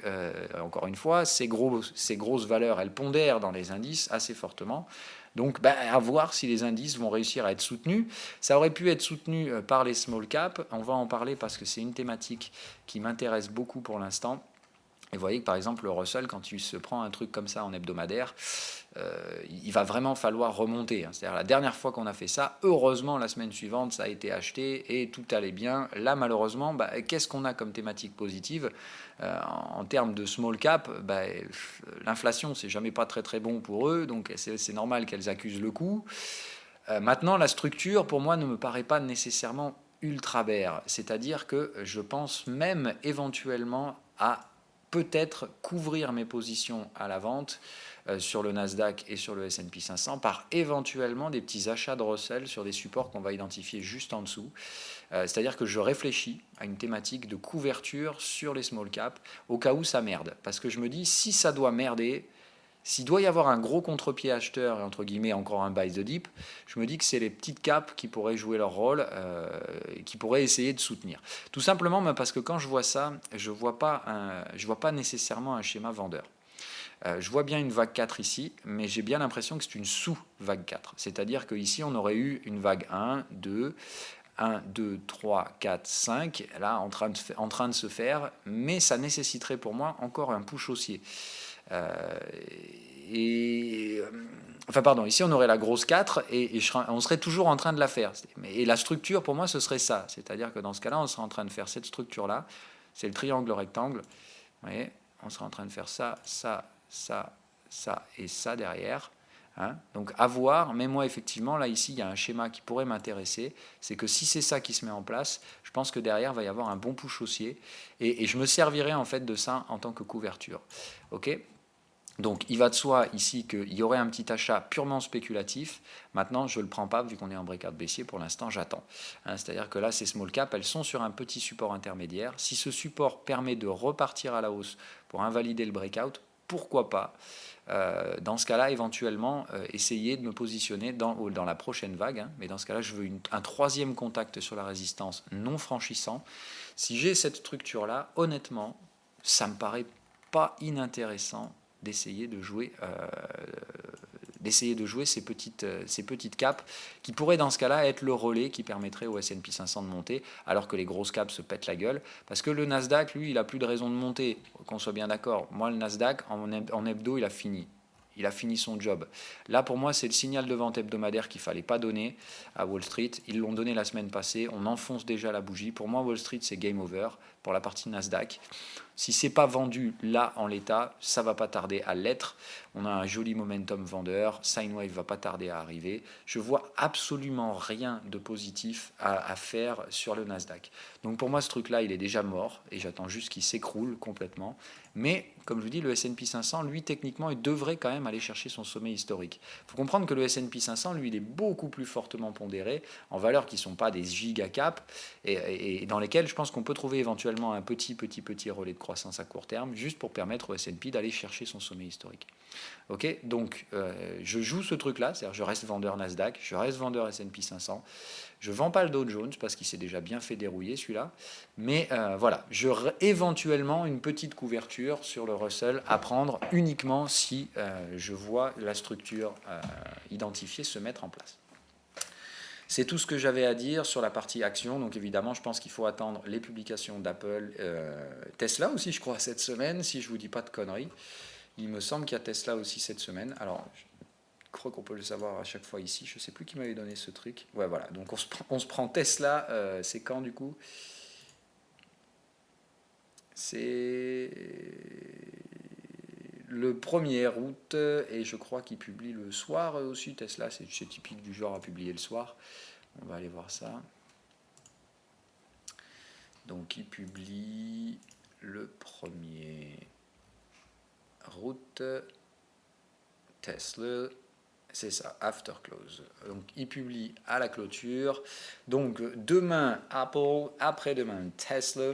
encore une fois, ces grosses valeurs, elles pondèrent dans les indices assez fortement. Donc, à voir si les indices vont réussir à être soutenus. Ça aurait pu être soutenu par les small caps. On va en parler parce que c'est une thématique qui m'intéresse beaucoup pour l'instant. Et vous voyez que par exemple le Russell, quand il se prend un truc comme ça en hebdomadaire, il va vraiment falloir remonter. C'est-à-dire la dernière fois qu'on a fait ça, heureusement la semaine suivante ça a été acheté et tout allait bien. Là malheureusement, qu'est-ce qu'on a comme thématique positive en termes de small cap? L'inflation c'est jamais pas très très bon pour eux, donc c'est normal qu'elles accusent le coup. Maintenant la structure pour moi ne me paraît pas nécessairement ultra bear, c'est-à-dire que je pense même éventuellement à peut-être couvrir mes positions à la vente sur le Nasdaq et sur le S&P 500 par éventuellement des petits achats de Russell sur des supports qu'on va identifier juste en dessous. C'est-à-dire que je réfléchis à une thématique de couverture sur les small caps au cas où ça merde. Parce que je me dis, si ça doit merder, s'il doit y avoir un gros contre-pied acheteur et entre guillemets encore un buy the dip, je me dis que c'est les petites caps qui pourraient jouer leur rôle, qui pourraient essayer de soutenir. Tout simplement parce que quand je vois ça, je vois pas nécessairement un schéma vendeur. Je vois bien une vague 4 ici, mais j'ai bien l'impression que c'est une sous-vague 4. C'est-à-dire qu'ici, on aurait eu une vague 1, 2, 1, 2, 3, 4, 5, là, en train de se faire, mais ça nécessiterait pour moi encore un push haussier. Ici on aurait la grosse 4 et on serait toujours en train de la faire. Et la structure pour moi ce serait ça, c'est-à-dire que dans ce cas-là on serait en train de faire cette structure-là, c'est le triangle rectangle, vous voyez, on serait en train de faire ça, ça, ça, ça et ça derrière. Donc à voir, mais moi effectivement là ici il y a un schéma qui pourrait m'intéresser, c'est que si c'est ça qui se met en place, je pense que derrière il va y avoir un bon push haussier et je me servirai en fait de ça en tant que couverture. Ok. Donc il va de soi ici qu'il y aurait un petit achat purement spéculatif. Maintenant, je ne le prends pas vu qu'on est en breakout baissier. Pour l'instant, j'attends. C'est-à-dire que là, ces small cap, elles sont sur un petit support intermédiaire. Si ce support permet de repartir à la hausse pour invalider le breakout, pourquoi pas dans ce cas-là, éventuellement, essayer de me positionner dans la prochaine vague. Mais dans ce cas-là, je veux un troisième contact sur la résistance non franchissant. Si j'ai cette structure-là, honnêtement, ça me paraît pas inintéressant d'essayer de jouer ces petites caps qui pourraient dans ce cas-là être le relais qui permettrait au S&P 500 de monter alors que les grosses caps se pètent la gueule parce que le Nasdaq lui il a plus de raison de monter, qu'on soit bien d'accord. Moi le Nasdaq en hebdo il a fini son job. Là, pour moi, c'est le signal de vente hebdomadaire qu'il ne fallait pas donner à Wall Street. Ils l'ont donné la semaine passée. On enfonce déjà la bougie. Pour moi, Wall Street, c'est game over pour la partie Nasdaq. Si ce n'est pas vendu là, en l'état, ça ne va pas tarder à l'être. On a un joli momentum vendeur. Sine wave ne va pas tarder à arriver. Je vois absolument rien de positif à faire sur le Nasdaq. Donc pour moi, ce truc-là, il est déjà mort. Et j'attends juste qu'il s'écroule complètement. Mais, comme je vous dis, le S&P 500, lui, techniquement, il devrait quand même aller chercher son sommet historique. Il faut comprendre que le S&P 500, lui, il est beaucoup plus fortement pondéré en valeurs qui ne sont pas des giga-caps et dans lesquelles je pense qu'on peut trouver éventuellement un petit relais de croissance à court terme, juste pour permettre au S&P d'aller chercher son sommet historique. Ok, donc je joue ce truc-là, c'est-à-dire je reste vendeur Nasdaq, je reste vendeur S&P 500, je ne vends pas le Dow Jones parce qu'il s'est déjà bien fait dérouiller celui-là, mais voilà, éventuellement une petite couverture sur le Russell à prendre uniquement si je vois la structure identifiée se mettre en place. C'est tout ce que j'avais à dire sur la partie action. Donc évidemment, je pense qu'il faut attendre les publications d'Apple, Tesla aussi, je crois, cette semaine, si je ne vous dis pas de conneries. Il me semble qu'il y a Tesla aussi cette semaine. Alors, je crois qu'on peut le savoir à chaque fois ici. Je ne sais plus qui m'avait donné ce truc. Ouais, voilà. Donc on se prend Tesla. C'est quand du coup? C'est le 1er août et je crois qu'il publie le soir aussi. Tesla, c'est typique du genre à publier le soir. On va aller voir ça. Donc il publie le 1er août. Tesla, c'est ça, after close. Donc il publie à la clôture. Donc demain Apple, après-demain Tesla.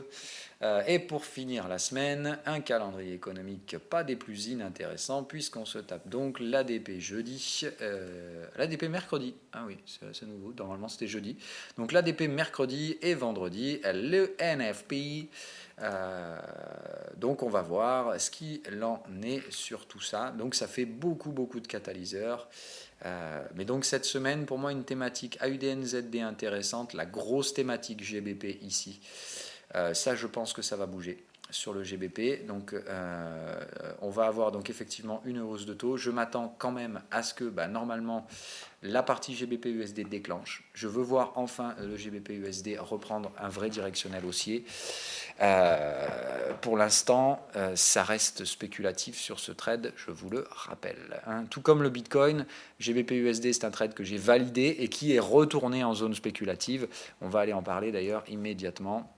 Et pour finir la semaine, un calendrier économique pas des plus inintéressants puisqu'on se tape donc l'ADP jeudi, l'ADP mercredi. Ah oui, c'est nouveau, normalement c'était jeudi. Donc l'ADP mercredi et vendredi, le NFP. Donc on va voir ce qu'il en est sur tout ça. Donc ça fait beaucoup de catalyseurs. Mais donc cette semaine, pour moi, une thématique AUDNZD intéressante, la grosse thématique GBP ici. Ça, je pense que ça va bouger. sur le GBP. Donc on va avoir donc effectivement une hausse de taux. Je m'attends quand même à ce que normalement la partie GBP-USD déclenche. Je veux voir enfin le GBP-USD reprendre un vrai directionnel haussier. Pour l'instant, ça reste spéculatif sur ce trade, je vous le rappelle. Tout comme le Bitcoin, GBP-USD, c'est un trade que j'ai validé et qui est retourné en zone spéculative. On va aller en parler d'ailleurs immédiatement.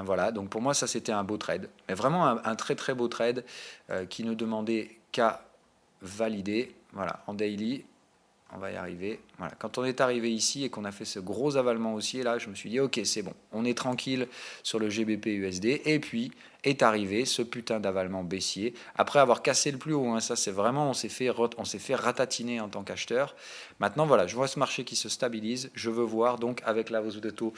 Voilà, donc pour moi, ça c'était un beau trade. Mais vraiment un très très beau trade qui ne demandait qu'à valider. Voilà, en daily. On va y arriver. Voilà. Quand on est arrivé ici et qu'on a fait ce gros avalement haussier, là, je me suis dit, ok, c'est bon, on est tranquille sur le GBP USD. Et puis est arrivé ce putain d'avalement baissier. Après avoir cassé le plus haut, ça c'est vraiment, on s'est fait ratatiner en tant qu'acheteur. Maintenant, voilà, je vois ce marché qui se stabilise. Je veux voir, donc, avec la hausse de taux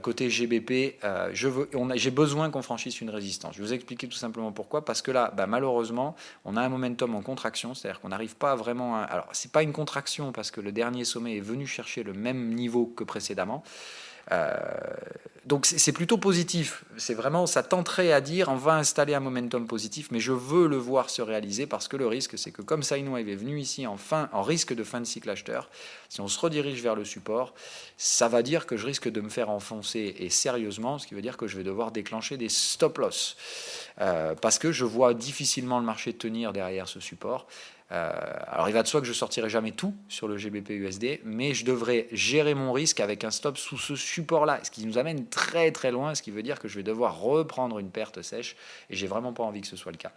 côté GBP, j'ai besoin qu'on franchisse une résistance. Je vais vous expliquer tout simplement pourquoi. Parce que là, malheureusement, on a un momentum en contraction, c'est-à-dire qu'on n'arrive pas vraiment à... Alors, c'est pas une contraction parce que le dernier sommet est venu chercher le même niveau que précédemment. Donc c'est plutôt positif. C'est vraiment, ça tenterait à dire on va installer un momentum positif, mais je veux le voir se réaliser parce que le risque, c'est que comme Sine Wave est venu ici en risque de fin de cycle acheteur, si on se redirige vers le support, ça va dire que je risque de me faire enfoncer et sérieusement, ce qui veut dire que je vais devoir déclencher des stop loss parce que je vois difficilement le marché tenir derrière ce support. Alors il va de soi que je ne sortirai jamais tout sur le GBP USD, mais je devrais gérer mon risque avec un stop sous ce support-là, ce qui nous amène très très loin, ce qui veut dire que je vais devoir reprendre une perte sèche, et j'ai vraiment pas envie que ce soit le cas.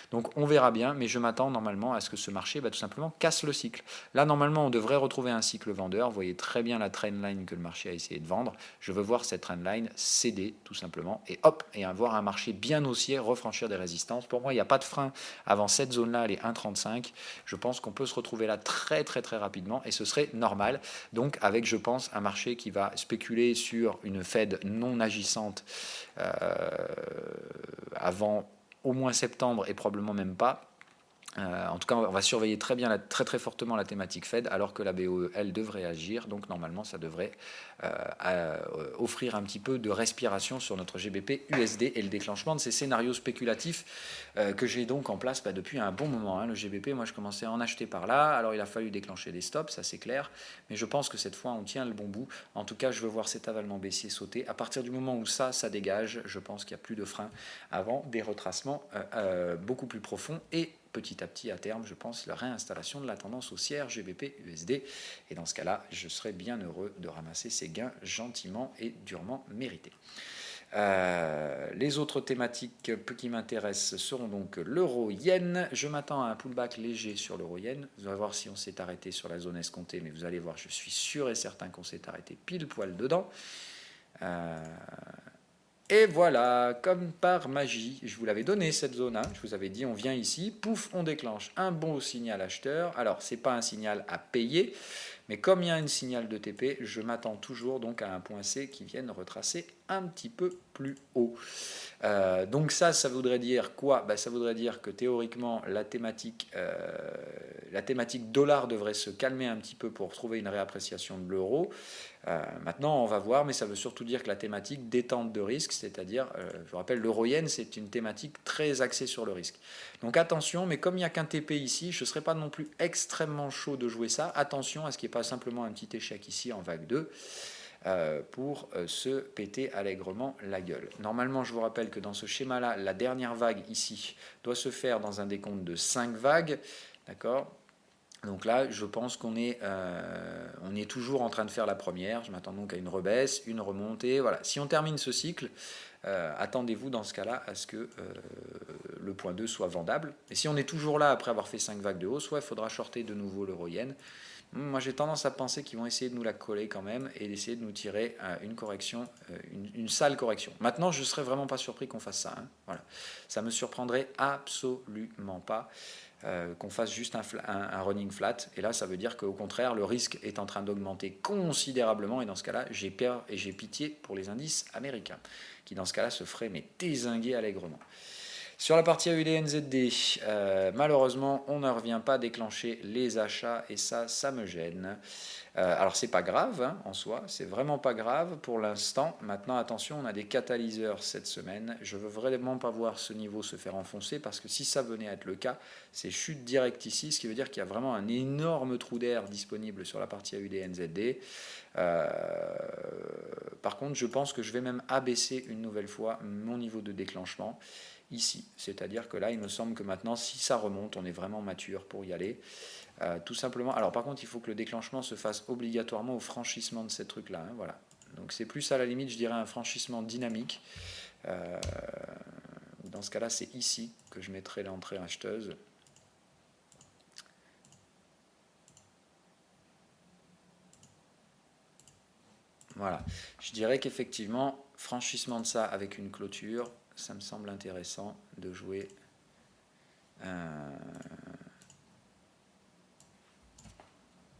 Donc on verra bien, mais je m'attends normalement à ce que ce marché tout simplement casse le cycle. Là normalement on devrait retrouver un cycle vendeur, vous voyez très bien la trendline que le marché a essayé de vendre, je veux voir cette trendline céder tout simplement, et hop, et avoir un marché bien haussier, refranchir des résistances. Pour moi il n'y a pas de frein avant cette zone-là, elle est 1,35. Je pense qu'on peut se retrouver là très très très rapidement et ce serait normal. Donc avec, je pense, un marché qui va spéculer sur une Fed non agissante avant au moins septembre et probablement même pas. En tout cas, on va surveiller très très fortement la thématique Fed, alors que la BOE, elle, devrait agir. Donc normalement, ça devrait offrir un petit peu de respiration sur notre GBP USD et le déclenchement de ces scénarios spéculatifs que j'ai donc en place depuis un bon moment. Le GBP, moi, je commençais à en acheter par là. Alors il a fallu déclencher des stops, ça c'est clair. Mais je pense que cette fois, on tient le bon bout. En tout cas, je veux voir cet avalement baissier sauter. À partir du moment où ça dégage, je pense qu'il n'y a plus de frein avant des retracements beaucoup plus profonds et petit à petit, à terme, je pense, la réinstallation de la tendance haussière GBP-USD. Et dans ce cas-là, je serais bien heureux de ramasser ces gains gentiment et durement mérités. Les autres thématiques qui m'intéressent seront donc l'euro-yen. Je m'attends à un pullback léger sur l'euro-yen. Vous allez voir si on s'est arrêté sur la zone escomptée, mais vous allez voir, je suis sûr et certain qu'on s'est arrêté pile poil dedans. Et voilà, comme par magie, je vous l'avais donné cette zone, je vous avais dit on vient ici, pouf, on déclenche un bon signal acheteur. Alors ce n'est pas un signal à payer, mais comme il y a un signal de TP, je m'attends toujours donc à un point C qui vienne retracer un petit peu plus haut. Donc ça voudrait dire quoi ? Ça voudrait dire que théoriquement la thématique dollar devrait se calmer un petit peu pour trouver une réappréciation de l'euro. Maintenant, on va voir, mais ça veut surtout dire que la thématique détente de risque, c'est-à-dire, je vous rappelle, l'euro-yen, c'est une thématique très axée sur le risque. Donc attention, mais comme il n'y a qu'un TP ici, je ne serais pas non plus extrêmement chaud de jouer ça. Attention à ce qu'il n'y ait pas simplement un petit échec ici en vague 2 pour se péter allègrement la gueule. Normalement, je vous rappelle que dans ce schéma-là, la dernière vague ici doit se faire dans un décompte de 5 vagues, d'accord ? Donc là, je pense qu'on est toujours en train de faire la première. Je m'attends donc à une rebaisse, une remontée. Voilà. Si on termine ce cycle, attendez-vous dans ce cas-là à ce que le point 2 soit vendable. Et si on est toujours là après avoir fait 5 vagues de hausse, soit il faudra shorter de nouveau l'euro-yen. Moi, j'ai tendance à penser qu'ils vont essayer de nous la coller quand même et d'essayer de nous tirer une correction, une sale correction. Maintenant, je ne serais vraiment pas surpris qu'on fasse ça. Voilà. Ça me surprendrait absolument pas. Qu'on fasse juste un running flat. Et là, ça veut dire qu'au contraire, le risque est en train d'augmenter considérablement. Et dans ce cas-là, j'ai peur et j'ai pitié pour les indices américains, qui dans ce cas-là se feraient dézinguer allègrement. Sur la partie AUD-NZD, malheureusement, on ne revient pas déclencher les achats et ça me gêne. Alors c'est pas grave hein, en soi, c'est vraiment pas grave pour l'instant. Maintenant attention, on a des catalyseurs cette semaine. Je veux vraiment pas voir ce niveau se faire enfoncer parce que si ça venait à être le cas, c'est chute directe ici, ce qui veut dire qu'il y a vraiment un énorme trou d'air disponible sur la partie AUD-NZD. Par contre, je pense que je vais même abaisser une nouvelle fois mon niveau de déclenchement ici. C'est-à-dire que là, il me semble que maintenant, si ça remonte, on est vraiment mature pour y aller. Tout simplement. Alors par contre, il faut que le déclenchement se fasse obligatoirement au franchissement de ces trucs-là. Hein, voilà. Donc c'est plus à la limite, je dirais, un franchissement dynamique. Dans ce cas-là, c'est ici que je mettrai l'entrée acheteuse. Voilà. Je dirais qu'effectivement, franchissement de ça avec une clôture, ça me semble intéressant de jouer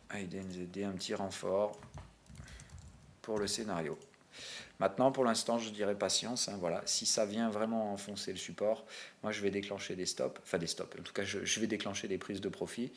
AUD-NZD, un petit renfort pour le scénario. Maintenant, pour l'instant, je dirais patience. Hein, voilà. Si ça vient vraiment enfoncer le support, moi, je vais déclencher des stops. Enfin, des stops. En tout cas, je vais déclencher des prises de profit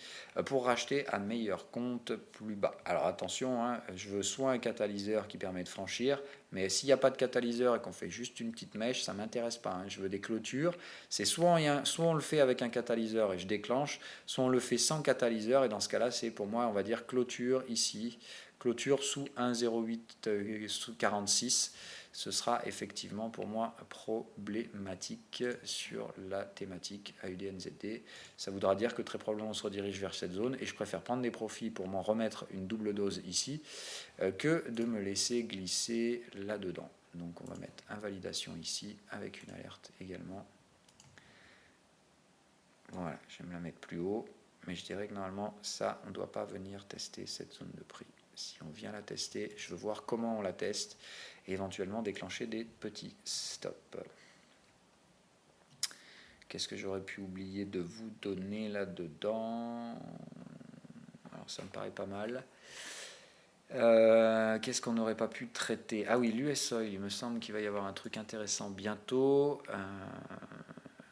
pour racheter à meilleur compte plus bas. Alors, attention, hein, je veux soit un catalyseur qui permet de franchir, mais s'il n'y a pas de catalyseur et qu'on fait juste une petite mèche, ça ne m'intéresse pas. Hein. Je veux des clôtures. C'est soit on le fait avec un catalyseur et je déclenche, soit on le fait sans catalyseur. Et dans ce cas-là, c'est pour moi, on va dire clôture ici. Clôture sous 1,0846, ce sera effectivement pour moi problématique sur la thématique AUD-NZD. Ça voudra dire que très probablement on se redirige vers cette zone et je préfère prendre des profits pour m'en remettre une double dose ici que de me laisser glisser là-dedans. Donc on va mettre invalidation ici avec une alerte également. Voilà, je vais me la mettre plus haut, mais je dirais que normalement ça, on ne doit pas venir tester cette zone de prix. Si on vient la tester, je veux voir comment on la teste et éventuellement déclencher des petits stops. Qu'est-ce que j'aurais pu oublier de vous donner là-dedans? Alors ça me paraît pas mal. Qu'est-ce qu'on n'aurait pas pu traiter? Ah oui, l'US Oil, il me semble qu'il va y avoir un truc intéressant bientôt.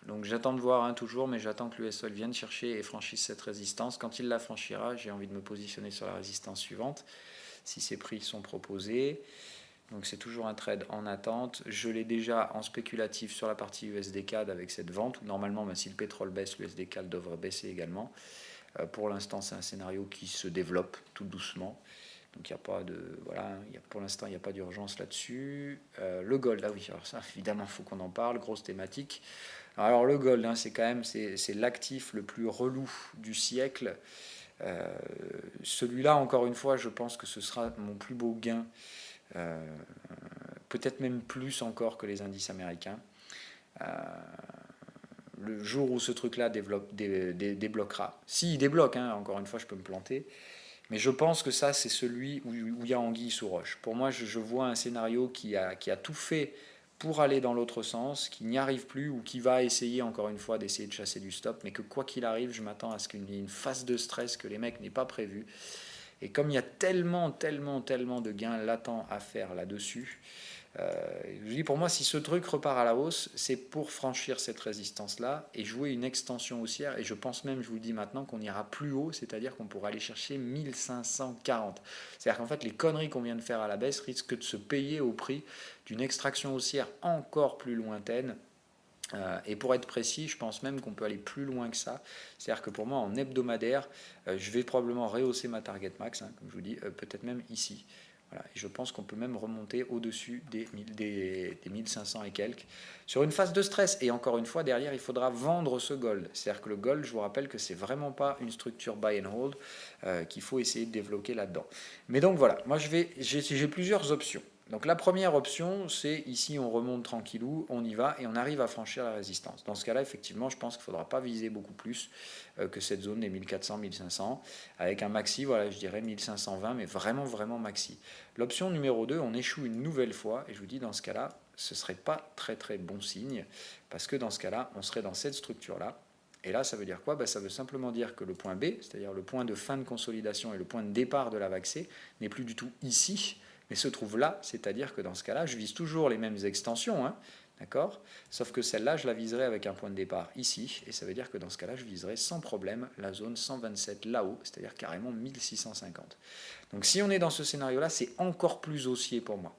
Donc j'attends de voir hein, toujours, mais j'attends que l'US Oil vienne chercher et franchisse cette résistance. Quand il la franchira, j'ai envie de me positionner sur la résistance suivante, si ces prix sont proposés. Donc c'est toujours un trade en attente. Je l'ai déjà en spéculatif sur la partie USD CAD avec cette vente, où normalement, si le pétrole baisse, l'USD CAD devrait baisser également. Pour l'instant, c'est un scénario qui se développe tout doucement. Donc il n'y a pas de voilà, pour l'instant il n'y a pas d'urgence là-dessus. Le gold, ah oui, alors ça évidemment il faut qu'on en parle, grosse thématique. Alors le gold, hein, c'est quand même c'est l'actif le plus relou du siècle. Celui-là, encore une fois, je pense que ce sera mon plus beau gain, peut-être même plus encore que les indices américains. Le jour où ce truc-là débloquera, s'il débloque, hein, encore une fois, je peux me planter. Mais je pense que ça, c'est celui où il y a anguille sous roche. Pour moi, je vois un scénario qui a tout fait pour aller dans l'autre sens, qui n'y arrive plus ou qui va essayer encore une fois d'essayer de chasser du stop, mais que quoi qu'il arrive, je m'attends à ce qu'il y ait une phase de stress que les mecs n'aient pas prévu. Et comme il y a tellement de gains latents à faire là-dessus, je dis pour moi, si ce truc repart à la hausse, c'est pour franchir cette résistance-là et jouer une extension haussière. Et je pense même, je vous le dis maintenant, qu'on ira plus haut, c'est-à-dire qu'on pourra aller chercher 1540. C'est-à-dire qu'en fait, les conneries qu'on vient de faire à la baisse risquent de se payer au prix d'une extraction haussière encore plus lointaine. Et pour être précis, je pense même qu'on peut aller plus loin que ça. C'est-à-dire que pour moi, en hebdomadaire, je vais probablement rehausser ma target max, hein, comme je vous dis, peut-être même ici. Voilà. Et je pense qu'on peut même remonter au-dessus des 1500 et quelques sur une phase de stress. Et encore une fois, derrière, il faudra vendre ce gold. C'est-à-dire que le gold, je vous rappelle que c'est vraiment pas une structure buy and hold qu'il faut essayer de développer là-dedans. Mais donc voilà, moi j'ai plusieurs options. Donc la première option, c'est ici on remonte tranquillou, on y va et on arrive à franchir la résistance. Dans ce cas-là, effectivement, je pense qu'il ne faudra pas viser beaucoup plus que cette zone des 1400-1500, avec un maxi, voilà, je dirais 1520, mais vraiment maxi. L'option numéro 2, on échoue une nouvelle fois, et je vous dis, dans ce cas-là, ce ne serait pas très bon signe, parce que dans ce cas-là, on serait dans cette structure-là. Et là, ça veut dire quoi? Ça veut simplement dire que le point B, c'est-à-dire le point de fin de consolidation et le point de départ de la vague C, n'est plus du tout ici, mais se trouve là, c'est-à-dire que dans ce cas-là, je vise toujours les mêmes extensions, hein, D'accord? Sauf que celle-là, je la viserai avec un point de départ ici, et ça veut dire que dans ce cas-là, je viserai sans problème la zone 127 là-haut, c'est-à-dire carrément 1650. Donc si on est dans ce scénario-là, c'est encore plus haussier pour moi.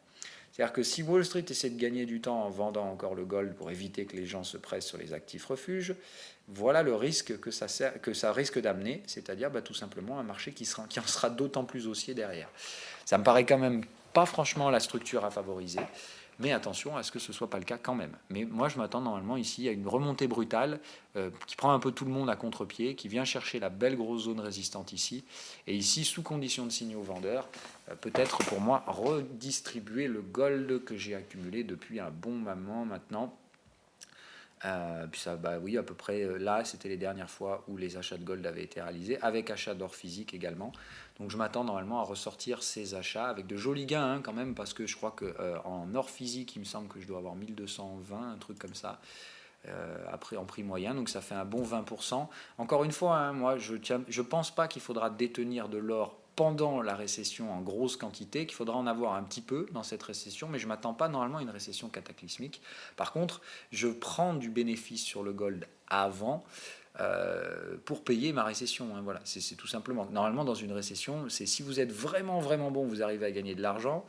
C'est-à-dire que si Wall Street essaie de gagner du temps en vendant encore le gold pour éviter que les gens se pressent sur les actifs refuges, voilà le risque que ça risque d'amener, c'est-à-dire tout simplement un marché qui en sera d'autant plus haussier derrière. Ça me paraît quand même pas franchement la structure à favoriser. Mais attention à ce que ce ne soit pas le cas quand même. Mais moi, je m'attends normalement ici à une remontée brutale qui prend un peu tout le monde à contre-pied, qui vient chercher la belle grosse zone résistante ici. Et ici, sous condition de signaux vendeurs, peut-être pour moi redistribuer le gold que j'ai accumulé depuis un bon moment maintenant. Puis ça, oui, à peu près là, c'était les dernières fois où les achats de gold avaient été réalisés, avec achat d'or physique également. Donc je m'attends normalement à ressortir ces achats avec de jolis gains quand même, parce que je crois qu'en or physique, il me semble que je dois avoir 1220, un truc comme ça, après en prix moyen, donc ça fait un bon 20%. Encore une fois, moi je pense pas qu'il faudra détenir de l'or pendant la récession en grosse quantité, qu'il faudra en avoir un petit peu dans cette récession, mais je ne m'attends pas normalement à une récession cataclysmique. Par contre, je prends du bénéfice sur le gold avant pour payer ma récession. Voilà, c'est tout simplement. Normalement, dans une récession, c'est si vous êtes vraiment, vraiment bon, vous arrivez à gagner de l'argent.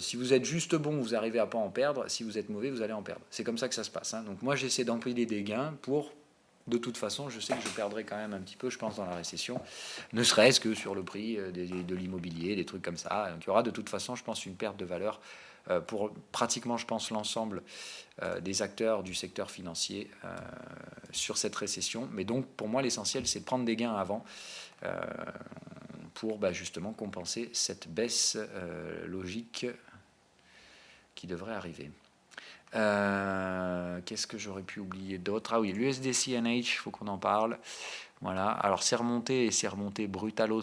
Si vous êtes juste bon, vous arrivez à pas en perdre. Si vous êtes mauvais, vous allez en perdre. C'est comme ça que ça se passe. Donc moi, j'essaie d'empiler des gains pour... De toute façon, je sais que je perdrai quand même un petit peu, je pense, dans la récession, ne serait-ce que sur le prix de l'immobilier, des trucs comme ça. Donc il y aura de toute façon, je pense, une perte de valeur pour pratiquement, je pense, l'ensemble des acteurs du secteur financier sur cette récession. Mais donc, pour moi, l'essentiel, c'est de prendre des gains avant pour justement compenser cette baisse logique qui devrait arriver. Qu'est-ce que j'aurais pu oublier d'autre? Ah oui, l'USD-CNH, il faut qu'on en parle. Voilà, alors c'est remonté brutalos,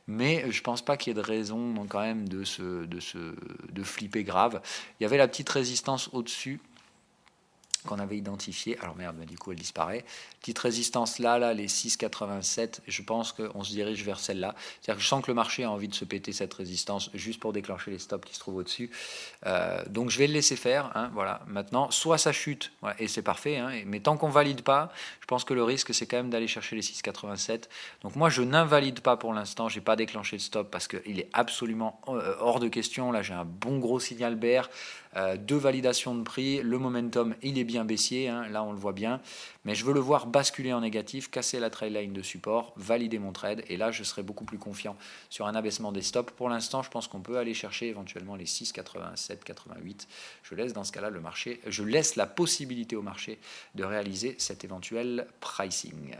mais je pense pas qu'il y ait de raison donc, quand même de flipper grave. Il y avait la petite résistance au-dessus qu'on avait identifiée. Alors merde, du coup elle disparaît. Petite résistance là, les 6,87, je pense qu'on se dirige vers celle-là. C'est-à-dire que je sens que le marché a envie de se péter cette résistance juste pour déclencher les stops qui se trouvent au-dessus. Donc je vais le laisser faire. Voilà. Maintenant, soit ça chute, voilà, et c'est parfait, mais tant qu'on ne valide pas, je pense que le risque, c'est quand même d'aller chercher les 6,87. Donc moi, je n'invalide pas pour l'instant. Je n'ai pas déclenché le stop parce qu'il est absolument hors de question. Là, j'ai un bon gros signal bear. Deux validations de prix, le momentum il est bien baissier, là on le voit bien, mais je veux le voir basculer en négatif, casser la trail line de support, valider mon trade, et là je serai beaucoup plus confiant sur un abaissement des stops. Pour l'instant, je pense qu'on peut aller chercher éventuellement les 6,87, 88. Je laisse dans ce cas-là le marché, je laisse la possibilité au marché de réaliser cet éventuel pricing.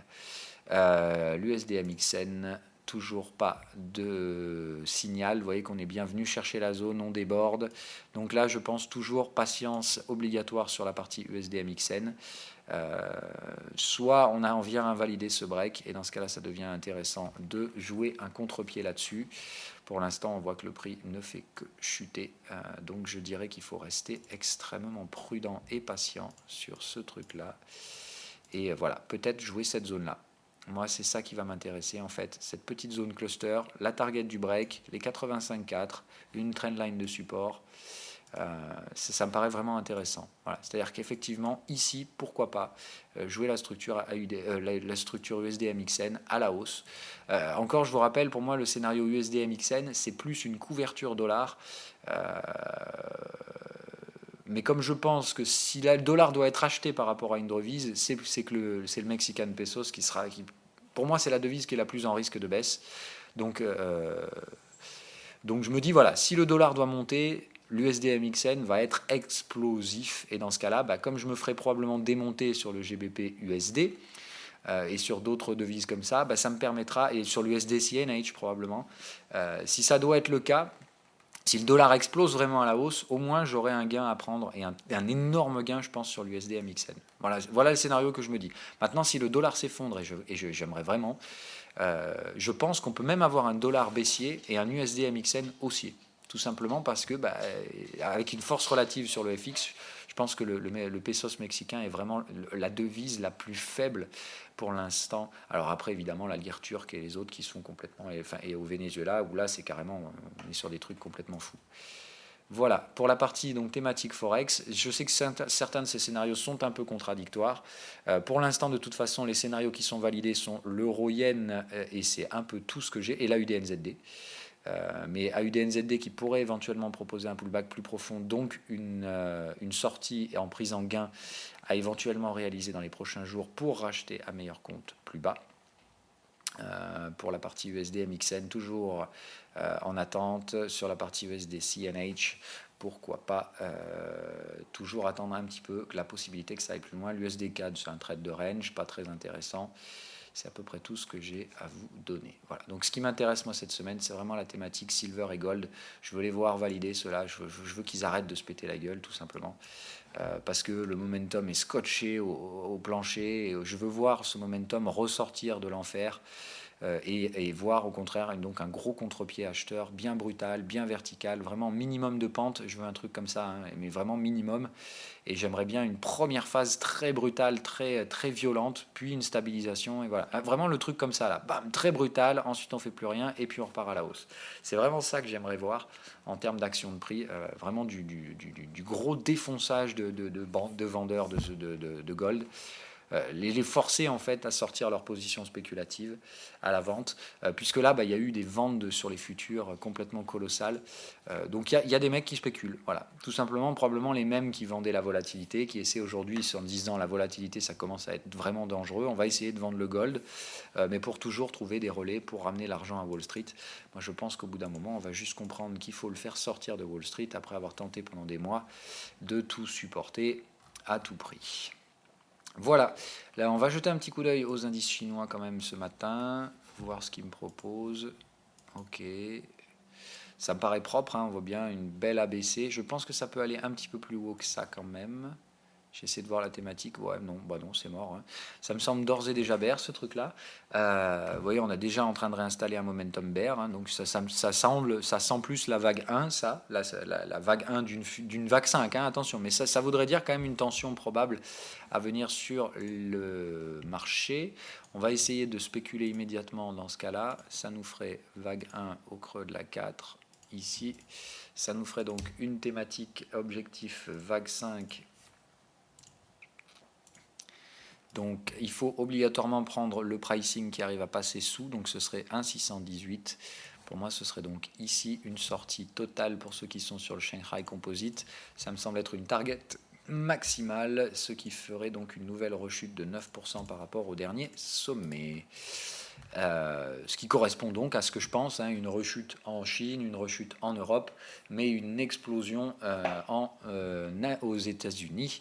L'USD-MXN, toujours pas de signal. Vous voyez qu'on est bien venu chercher la zone, on déborde. Donc là, je pense toujours patience obligatoire sur la partie USD-MXN. Soit on vient invalider ce break, et dans ce cas-là, ça devient intéressant de jouer un contre-pied là-dessus. Pour l'instant, on voit que le prix ne fait que chuter. Donc je dirais qu'il faut rester extrêmement prudent et patient sur ce truc-là. Et voilà, peut-être jouer cette zone-là. Moi, c'est ça qui va m'intéresser en fait, cette petite zone cluster, la target du break, les 85,4, une trendline de support. Ça me paraît vraiment intéressant. Voilà. C'est-à-dire qu'effectivement, ici, pourquoi pas jouer la structure USD-MXN à la hausse. Encore, je vous rappelle, pour moi, le scénario USD-MXN, c'est plus une couverture dollar. Mais comme je pense que si le dollar doit être acheté par rapport à une devise, c'est le Mexican pesos qui, pour moi, c'est la devise qui est la plus en risque de baisse. Donc je me dis, voilà, si le dollar doit monter, l'USD-MXN va être explosif. Et dans ce cas-là, comme je me ferai probablement démonter sur le GBP-USD et sur d'autres devises comme ça, ça me permettra, et sur l'USD-CNH probablement, si ça doit être le cas, si le dollar explose vraiment à la hausse, au moins j'aurai un gain à prendre, et un énorme gain, je pense, sur l'USD-MXN. Voilà le scénario que je me dis. Maintenant, si le dollar s'effondre, et j'aimerais vraiment, je pense qu'on peut même avoir un dollar baissier et un USD-MXN haussier. Tout simplement parce que, avec une force relative sur le FX, je pense que le pesos mexicain est vraiment la devise la plus faible pour l'instant. Alors après, évidemment, la lire turque et les autres qui sont complètement... et au Venezuela, où là, c'est carrément... on est sur des trucs complètement fous. Voilà, pour la partie donc thématique Forex, je sais que certains de ces scénarios sont un peu contradictoires. Pour l'instant, de toute façon, les scénarios qui sont validés sont l'euro-yen et c'est un peu tout ce que j'ai, et l'AUDNZD. Mais AUDNZD qui pourrait éventuellement proposer un pullback plus profond, donc une sortie en prise en gain à éventuellement réaliser dans les prochains jours pour racheter à meilleur compte plus bas. Pour la partie USD MXN, toujours en attente. Sur la partie USD CNH, pourquoi pas toujours attendre un petit peu la possibilité que ça aille plus loin. L'USD CAD, c'est un trade de range, pas très intéressant. C'est à peu près tout ce que j'ai à vous donner. Voilà. Donc ce qui m'intéresse moi cette semaine, c'est vraiment la thématique silver et gold. Je veux les voir valider cela. Je veux qu'ils arrêtent de se péter la gueule, tout simplement. Parce que le momentum est scotché au plancher. Et je veux voir ce momentum ressortir de l'enfer. Et voir au contraire donc un gros contre-pied acheteur bien brutal, bien vertical, vraiment minimum de pente. Je veux un truc comme ça, hein, mais vraiment minimum. Et j'aimerais bien une première phase très brutale, très violente, puis une stabilisation. Et voilà, vraiment le truc comme ça, là, bam, très brutal. Ensuite, on fait plus rien et puis on repart à la hausse. C'est vraiment ça que j'aimerais voir en termes d'action de prix. Vraiment du gros défonçage de vendeurs de gold. Les forcer en fait à sortir leur position spéculative à la vente, puisque là il y a eu des ventes sur les futurs complètement colossales. Donc il y a des mecs qui spéculent, voilà, tout simplement, probablement les mêmes qui vendaient la volatilité, qui essaient aujourd'hui en disant la volatilité ça commence à être vraiment dangereux, on va essayer de vendre le gold, mais pour toujours trouver des relais pour ramener l'argent à Wall Street. Moi je pense qu'au bout d'un moment on va juste comprendre qu'il faut le faire sortir de Wall Street après avoir tenté pendant des mois de tout supporter à tout prix. Voilà, là on va jeter un petit coup d'œil aux indices chinois quand même ce matin, voir ce qu'ils me proposent. Ok, ça me paraît propre, hein, on voit bien une belle ABC. Je pense que ça peut aller un petit peu plus haut que ça quand même. J'essaie de voir la thématique. Ouais, non, bah non, c'est mort. Hein. Ça me semble d'ores et déjà bear, ce truc-là. Vous voyez, on est déjà en train de réinstaller un momentum bear. Hein, donc ça sent plus la vague 1, ça. La vague 1 d'une vague 5, hein, attention. Mais ça voudrait dire quand même une tension probable à venir sur le marché. On va essayer de spéculer immédiatement dans ce cas-là. Ça nous ferait vague 1 au creux de la 4, ici. Ça nous ferait donc une thématique objectif vague 5. Donc il faut obligatoirement prendre le pricing qui arrive à passer sous, donc ce serait 1,618. Pour moi, ce serait donc ici une sortie totale pour ceux qui sont sur le Shanghai Composite. Ça me semble être une target maximale, ce qui ferait donc une nouvelle rechute de 9% par rapport au dernier sommet. Ce qui correspond donc à ce que je pense, hein, une rechute en Chine, une rechute en Europe, mais une explosion aux États-Unis.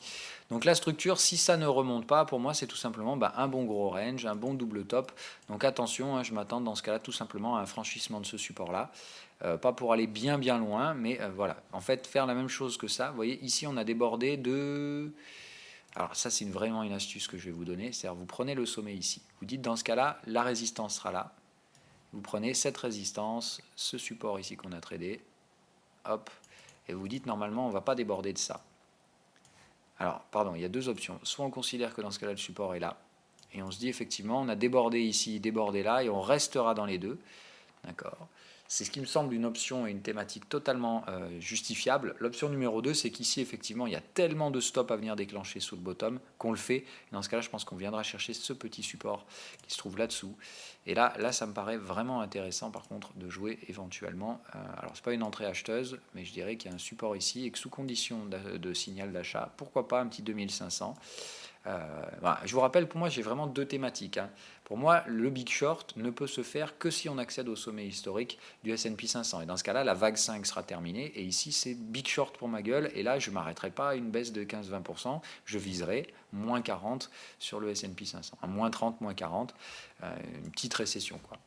Donc la structure, si ça ne remonte pas, pour moi c'est tout simplement un bon gros range, un bon double top. Donc attention, hein, je m'attends dans ce cas-là tout simplement à un franchissement de ce support-là. Pas pour aller bien loin, mais voilà. En fait, faire la même chose que ça. Vous voyez, ici on a débordé de... Alors ça c'est vraiment une astuce que je vais vous donner, c'est-à-dire vous prenez le sommet ici, vous dites dans ce cas-là, la résistance sera là, vous prenez cette résistance, ce support ici qu'on a tradé, hop, et vous dites normalement on ne va pas déborder de ça. Alors pardon, il y a deux options, soit on considère que dans ce cas-là le support est là, et on se dit effectivement on a débordé ici, débordé là, et on restera dans les deux, d'accord. C'est ce qui me semble une option et une thématique totalement justifiable. L'option numéro 2, c'est qu'ici, effectivement, il y a tellement de stops à venir déclencher sous le bottom qu'on le fait. Et dans ce cas-là, je pense qu'on viendra chercher ce petit support qui se trouve là-dessous. Et là, ça me paraît vraiment intéressant, par contre, de jouer éventuellement. Alors, ce n'est pas une entrée acheteuse, mais je dirais qu'il y a un support ici et que sous condition de signal d'achat, pourquoi pas un petit 2500. Voilà. Je vous rappelle, pour moi, j'ai vraiment deux thématiques. Hein. Pour moi, le big short ne peut se faire que si on accède au sommet historique du S&P 500. Et dans ce cas-là, la vague 5 sera terminée. Et ici, c'est big short pour ma gueule. Et là, je ne m'arrêterai pas à une baisse de 15-20%. Je viserai moins 40 sur le S&P 500. Moins 30, moins 40. Une petite récession, quoi.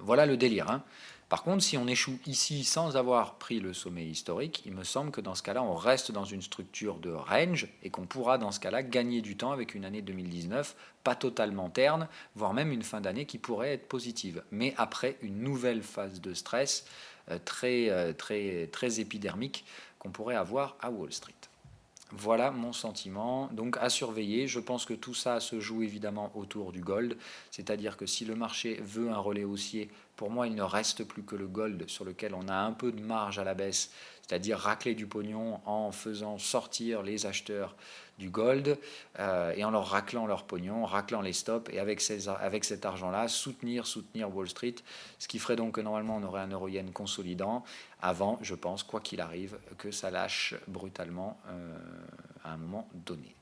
Voilà le délire. Hein. Par contre, si on échoue ici sans avoir pris le sommet historique, il me semble que dans ce cas-là, on reste dans une structure de range et qu'on pourra dans ce cas-là gagner du temps avec une année 2019 pas totalement terne, voire même une fin d'année qui pourrait être positive. Mais après une nouvelle phase de stress très épidermique qu'on pourrait avoir à Wall Street. Voilà mon sentiment. Donc à surveiller, je pense que tout ça se joue évidemment autour du gold, c'est-à-dire que si le marché veut un relais haussier, pour moi, il ne reste plus que le gold sur lequel on a un peu de marge à la baisse, c'est-à-dire racler du pognon en faisant sortir les acheteurs du gold et en leur raclant leur pognon, raclant les stops et avec cet argent-là, soutenir Wall Street, ce qui ferait donc que normalement on aurait un euro-yen consolidant avant, je pense, quoi qu'il arrive, que ça lâche brutalement à un moment donné.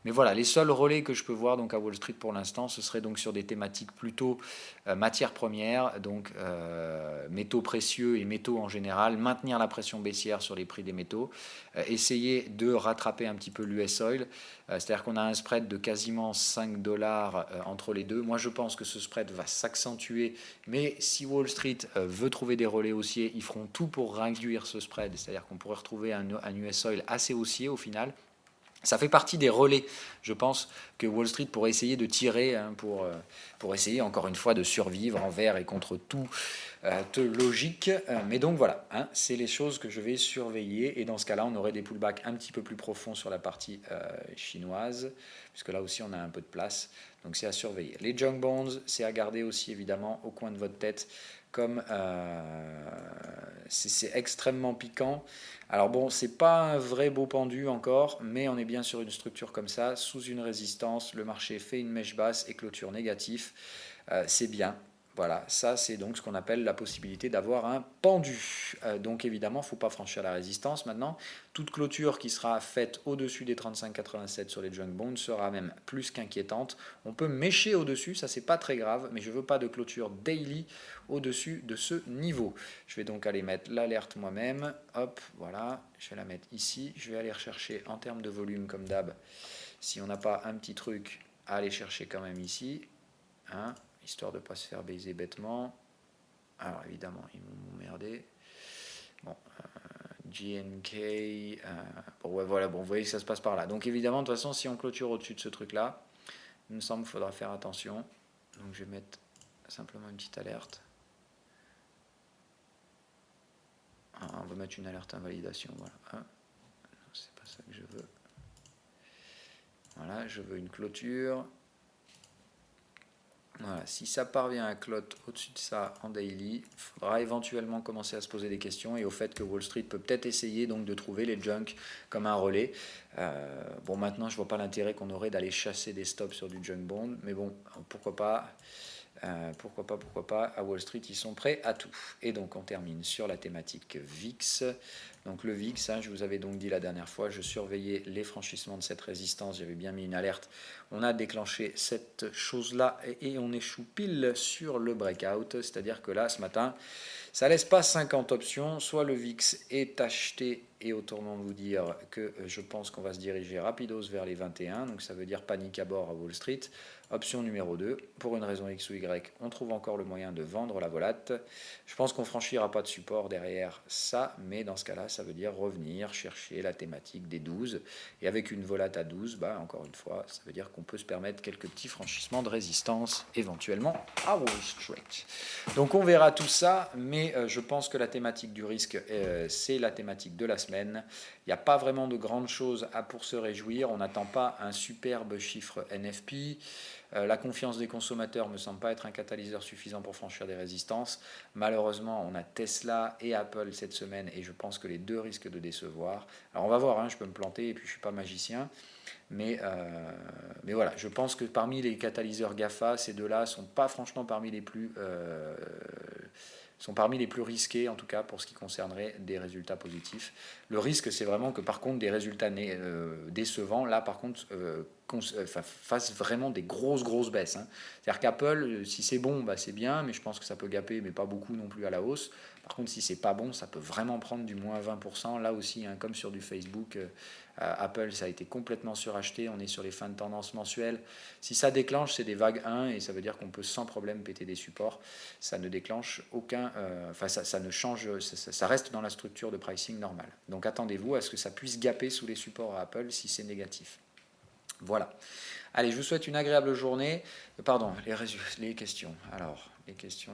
Mais voilà, les seuls relais que je peux voir donc à Wall Street pour l'instant, ce serait donc sur des thématiques plutôt matières premières, donc métaux précieux et métaux en général, maintenir la pression baissière sur les prix des métaux, essayer de rattraper un petit peu l'US Oil, c'est-à-dire qu'on a un spread de quasiment 5 dollars entre les deux. Moi je pense que ce spread va s'accentuer, mais si Wall Street veut trouver des relais haussiers, ils feront tout pour réduire ce spread, c'est-à-dire qu'on pourrait retrouver un US Oil assez haussier au final. Ça fait partie des relais, je pense, que Wall Street pourrait essayer de tirer pour essayer, encore une fois, de survivre envers et contre toute logique. Mais donc voilà, c'est les choses que je vais surveiller. Et dans ce cas-là, on aurait des pullbacks un petit peu plus profonds sur la partie chinoise, puisque là aussi, on a un peu de place. Donc c'est à surveiller. Les junk bonds, c'est à garder aussi, évidemment, au coin de votre tête, comme c'est extrêmement piquant. Alors bon, c'est pas un vrai beau pendu encore, mais on est bien sur une structure comme ça, sous une résistance, le marché fait une mèche basse et clôture négatif, c'est bien. Voilà, ça c'est donc ce qu'on appelle la possibilité d'avoir un pendu. Donc évidemment, il ne faut pas franchir la résistance maintenant. Toute clôture qui sera faite au-dessus des 35,87 sur les junk bonds sera même plus qu'inquiétante. On peut mécher au-dessus, ça c'est pas très grave, mais je ne veux pas de clôture daily au-dessus de ce niveau. Je vais donc aller mettre l'alerte moi-même. Hop, voilà, je vais la mettre ici. Je vais aller rechercher en termes de volume comme d'hab. Si on n'a pas un petit truc à aller chercher quand même ici, histoire de ne pas se faire baiser bêtement. Alors évidemment, ils m'ont merdé. Bon, GNK. Bon, ouais, voilà, bon, vous voyez que ça se passe par là. Donc évidemment, de toute façon, si on clôture au-dessus de ce truc-là, il me semble qu'il faudra faire attention. Donc je vais mettre simplement une petite alerte. On va mettre une alerte invalidation. Voilà. C'est pas ça que je veux. Voilà, je veux une clôture. Voilà, si ça parvient à clôture au-dessus de ça en daily, il faudra éventuellement commencer à se poser des questions et au fait que Wall Street peut peut-être essayer donc de trouver les junk comme un relais. Bon, maintenant, je vois pas l'intérêt qu'on aurait d'aller chasser des stops sur du junk bond, mais bon, pourquoi pas. Pourquoi pas, à Wall Street, ils sont prêts à tout. Et donc, on termine sur la thématique VIX. Donc, le VIX, je vous avais donc dit la dernière fois, je surveillais les franchissements de cette résistance, j'avais bien mis une alerte. On a déclenché cette chose-là et on échoue pile sur le breakout, c'est-à-dire que là, ce matin, ça laisse pas 50 options, soit le VIX est acheté et autant vous dire que je pense qu'on va se diriger rapidos vers les 21, donc ça veut dire panique à bord à Wall Street. Option numéro 2, pour une raison X ou Y, on trouve encore le moyen de vendre la volate. Je pense qu'on ne franchira pas de support derrière ça, mais dans ce cas-là, ça veut dire revenir chercher la thématique des 12. Et avec une volate à 12, encore une fois, ça veut dire qu'on peut se permettre quelques petits franchissements de résistance, éventuellement à Wall Street. Donc on verra tout ça, mais je pense que la thématique du risque, c'est la thématique de la semaine. Il n'y a pas vraiment de grandes choses pour se réjouir. On n'attend pas un superbe chiffre NFP. La confiance des consommateurs ne me semble pas être un catalyseur suffisant pour franchir des résistances. Malheureusement, on a Tesla et Apple cette semaine et je pense que les deux risquent de décevoir. Alors on va voir, je peux me planter et puis je ne suis pas magicien. Mais voilà, je pense que parmi les catalyseurs GAFA, ces deux-là ne sont pas franchement parmi les plus risqués, en tout cas pour ce qui concernerait des résultats positifs. Le risque, c'est vraiment que par contre des résultats décevants, là par contre, fassent vraiment des grosses baisses. C'est-à-dire qu'Apple, si c'est bon, c'est bien, mais je pense que ça peut gaper, mais pas beaucoup non plus à la hausse. Par contre, si c'est pas bon, ça peut vraiment prendre du moins 20%. Là aussi, comme sur du Facebook, Apple, ça a été complètement suracheté. On est sur les fins de tendance mensuelles. Si ça déclenche, c'est des vagues 1 et ça veut dire qu'on peut sans problème péter des supports. Ça ne déclenche aucun... ça ne change... Ça reste dans la structure de pricing normale. Donc attendez-vous à ce que ça puisse gaper sous les supports à Apple si c'est négatif. Voilà. Allez, je vous souhaite une agréable journée. Pardon, les questions. Alors, les questions.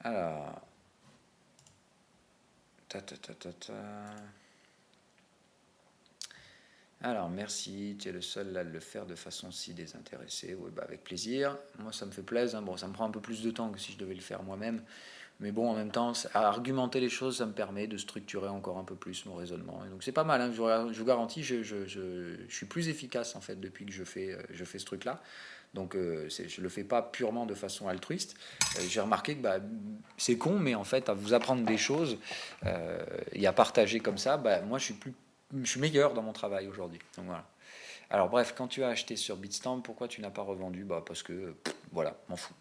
Alors, Alors, merci, tu es le seul à le faire de façon si désintéressée. Oui, bah, avec plaisir. Moi, ça me fait plaisir, hein. Bon, ça me prend un peu plus de temps que si je devais le faire moi-même. Mais bon, en même temps, à argumenter les choses, ça me permet de structurer encore un peu plus mon raisonnement. Et donc c'est pas mal, hein, je vous garantis, je suis plus efficace en fait depuis que je fais ce truc-là. Donc je le fais pas purement de façon altruiste. J'ai remarqué que bah, c'est con, mais en fait, à vous apprendre des choses et à partager comme ça, bah, moi je suis meilleur dans mon travail aujourd'hui. Donc voilà. Alors bref, quand tu as acheté sur Bitstamp, pourquoi tu n'as pas revendu? Bah, parce que, voilà, m'en fous.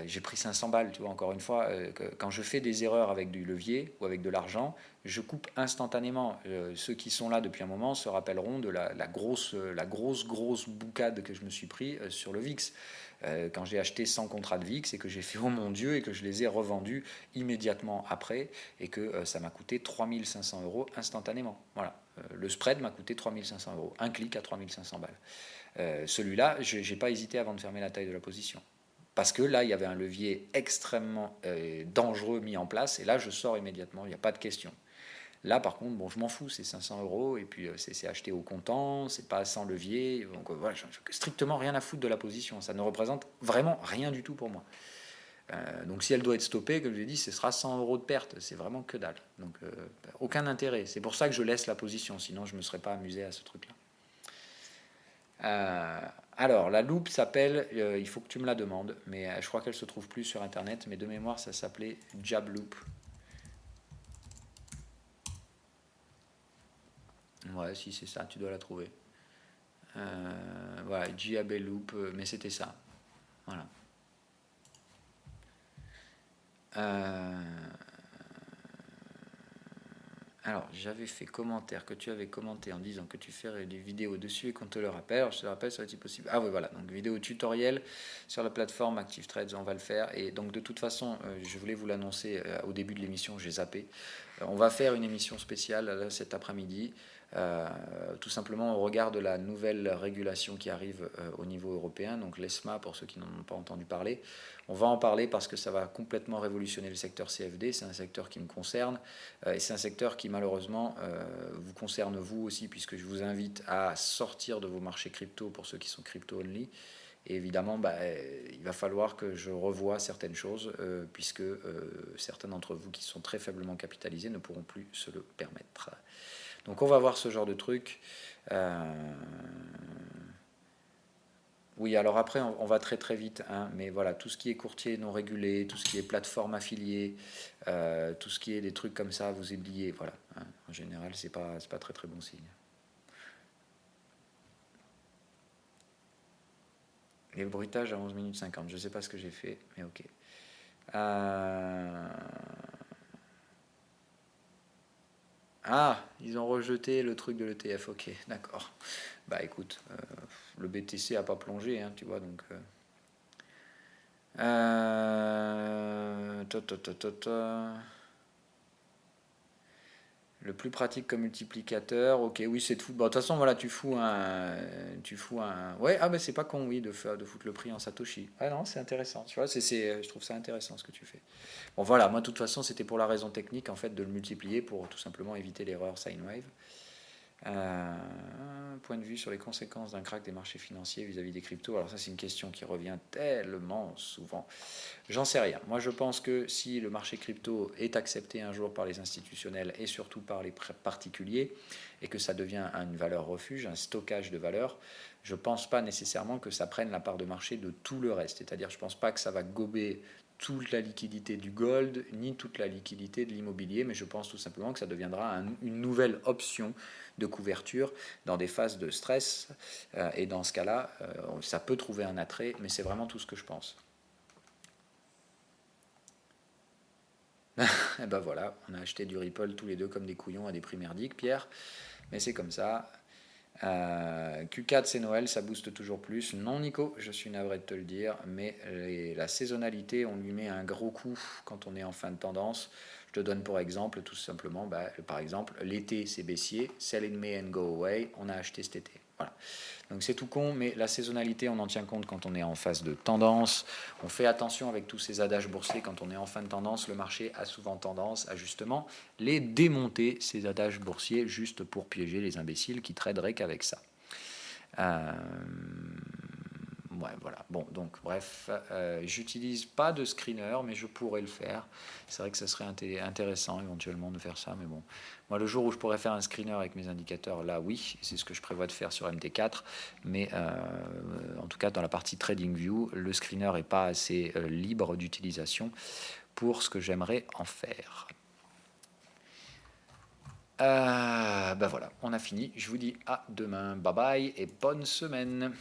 J'ai pris 500 balles, tu vois, encore une fois, quand je fais des erreurs avec du levier ou avec de l'argent, je coupe instantanément. Ceux qui sont là depuis un moment se rappelleront de grosse boucade que je me suis pris sur le VIX. Quand j'ai acheté 100 contrats de VIX et que j'ai fait oh mon Dieu et que je les ai revendus immédiatement après et que ça m'a coûté 3500 euros instantanément. Voilà. Le spread m'a coûté 3500 euros. Un clic à 3500 balles. Celui-là, je n'ai pas hésité avant de fermer la taille de la position. Parce que là, il y avait un levier extrêmement dangereux mis en place, et là, je sors immédiatement, il n'y a pas de question. Là, par contre, bon, je m'en fous, c'est 500 euros, et puis c'est acheté au comptant, c'est pas sans levier, donc voilà, je n'ai strictement rien à foutre de la position, ça ne représente vraiment rien du tout pour moi. Donc si elle doit être stoppée, comme je l'ai dit, ce sera 100 euros de perte, c'est vraiment que dalle. Donc aucun intérêt, c'est pour ça que je laisse la position, sinon je ne me serais pas amusé à ce truc-là. Alors, la loupe s'appelle, il faut que tu me la demandes, mais je crois qu'elle se trouve plus sur internet, mais de mémoire ça s'appelait Jab Loop. Ouais, si c'est ça, tu dois la trouver. Voilà, Jab Loop, mais c'était ça. Voilà. Alors, j'avais fait commentaire que tu avais commenté en disant que tu ferais des vidéos dessus et qu'on te le rappelle. Alors, je te le rappelle, serait-il possible? Ah oui, voilà, donc vidéo tutoriel sur la plateforme Active Trades, on va le faire. Et donc, de toute façon, je voulais vous l'annoncer au début de l'émission, j'ai zappé. On va faire une émission spéciale là, cet après-midi, tout simplement au regard de la nouvelle régulation qui arrive au niveau européen, donc l'ESMA, pour ceux qui n'en ont pas entendu parler. On va en parler parce que ça va complètement révolutionner le secteur CFD, c'est un secteur qui me concerne, et c'est un secteur qui malheureusement vous concerne vous aussi, puisque je vous invite à sortir de vos marchés crypto pour ceux qui sont crypto-only. Et évidemment, bah, il va falloir que je revoie certaines choses, puisque certains d'entre vous qui sont très faiblement capitalisés ne pourront plus se le permettre. Donc on va voir ce genre de truc. Oui, alors après, on va très très vite, hein, mais voilà, tout ce qui est courtier non régulé, tout ce qui est plateforme affiliée, tout ce qui est des trucs comme ça, vous oubliez, voilà. Hein, en général, c'est pas très très bon signe. Et le bruitage à 11 minutes 50, je ne sais pas ce que j'ai fait, mais ok. Ah, ils ont rejeté le truc de l'ETF, ok, d'accord. Bah écoute, le BTC a pas plongé, hein, tu vois, donc... Le plus pratique comme multiplicateur, ok, oui, c'est de foutre. Bon, de toute façon, voilà, tu fous un. Ouais, ah, ben c'est pas con, oui, de foutre le prix en Satoshi. Ah non, c'est intéressant. Tu vois, je trouve ça intéressant ce que tu fais. Bon, voilà, moi, de toute façon, c'était pour la raison technique, en fait, de le multiplier pour tout simplement éviter l'erreur sine wave. Point de vue sur les conséquences d'un crack des marchés financiers vis-à-vis des cryptos. Alors ça, c'est une question qui revient tellement souvent. J'en sais rien. Moi, je pense que si le marché crypto est accepté un jour par les institutionnels et surtout par les particuliers, et que ça devient une valeur refuge, un stockage de valeur, je ne pense pas nécessairement que ça prenne la part de marché de tout le reste. C'est-à-dire, je ne pense pas que ça va gober toute la liquidité du gold, ni toute la liquidité de l'immobilier, mais je pense tout simplement que ça deviendra une nouvelle option de couverture dans des phases de stress, et dans ce cas-là, ça peut trouver un attrait, mais c'est vraiment tout ce que je pense. Et ben voilà, on a acheté du Ripple tous les deux comme des couillons à des prix merdiques, Pierre, mais c'est comme ça. Q4 c'est Noël, ça booste toujours plus. Non Nico, je suis navré de te le dire, mais la saisonnalité, on lui met un gros coup quand on est en fin de tendance. Je te donne pour exemple, tout simplement, par exemple, l'été c'est baissier, sell in May and go away, on a acheté cet été. Voilà. Donc c'est tout con, mais la saisonnalité, on en tient compte quand on est en phase de tendance. On fait attention avec tous ces adages boursiers quand on est en fin de tendance. Le marché a souvent tendance à justement les démonter, ces adages boursiers, juste pour piéger les imbéciles qui traderaient qu'avec ça. Ouais, voilà. Bon, donc bref, j'utilise pas de screener, mais je pourrais le faire. C'est vrai que ça serait intéressant éventuellement de faire ça, mais bon. Moi, le jour où je pourrais faire un screener avec mes indicateurs, là, oui, c'est ce que je prévois de faire sur MT4. Mais en tout cas, dans la partie TradingView, le screener n'est pas assez libre d'utilisation pour ce que j'aimerais en faire. Ben voilà, on a fini. Je vous dis à demain. Bye bye et bonne semaine.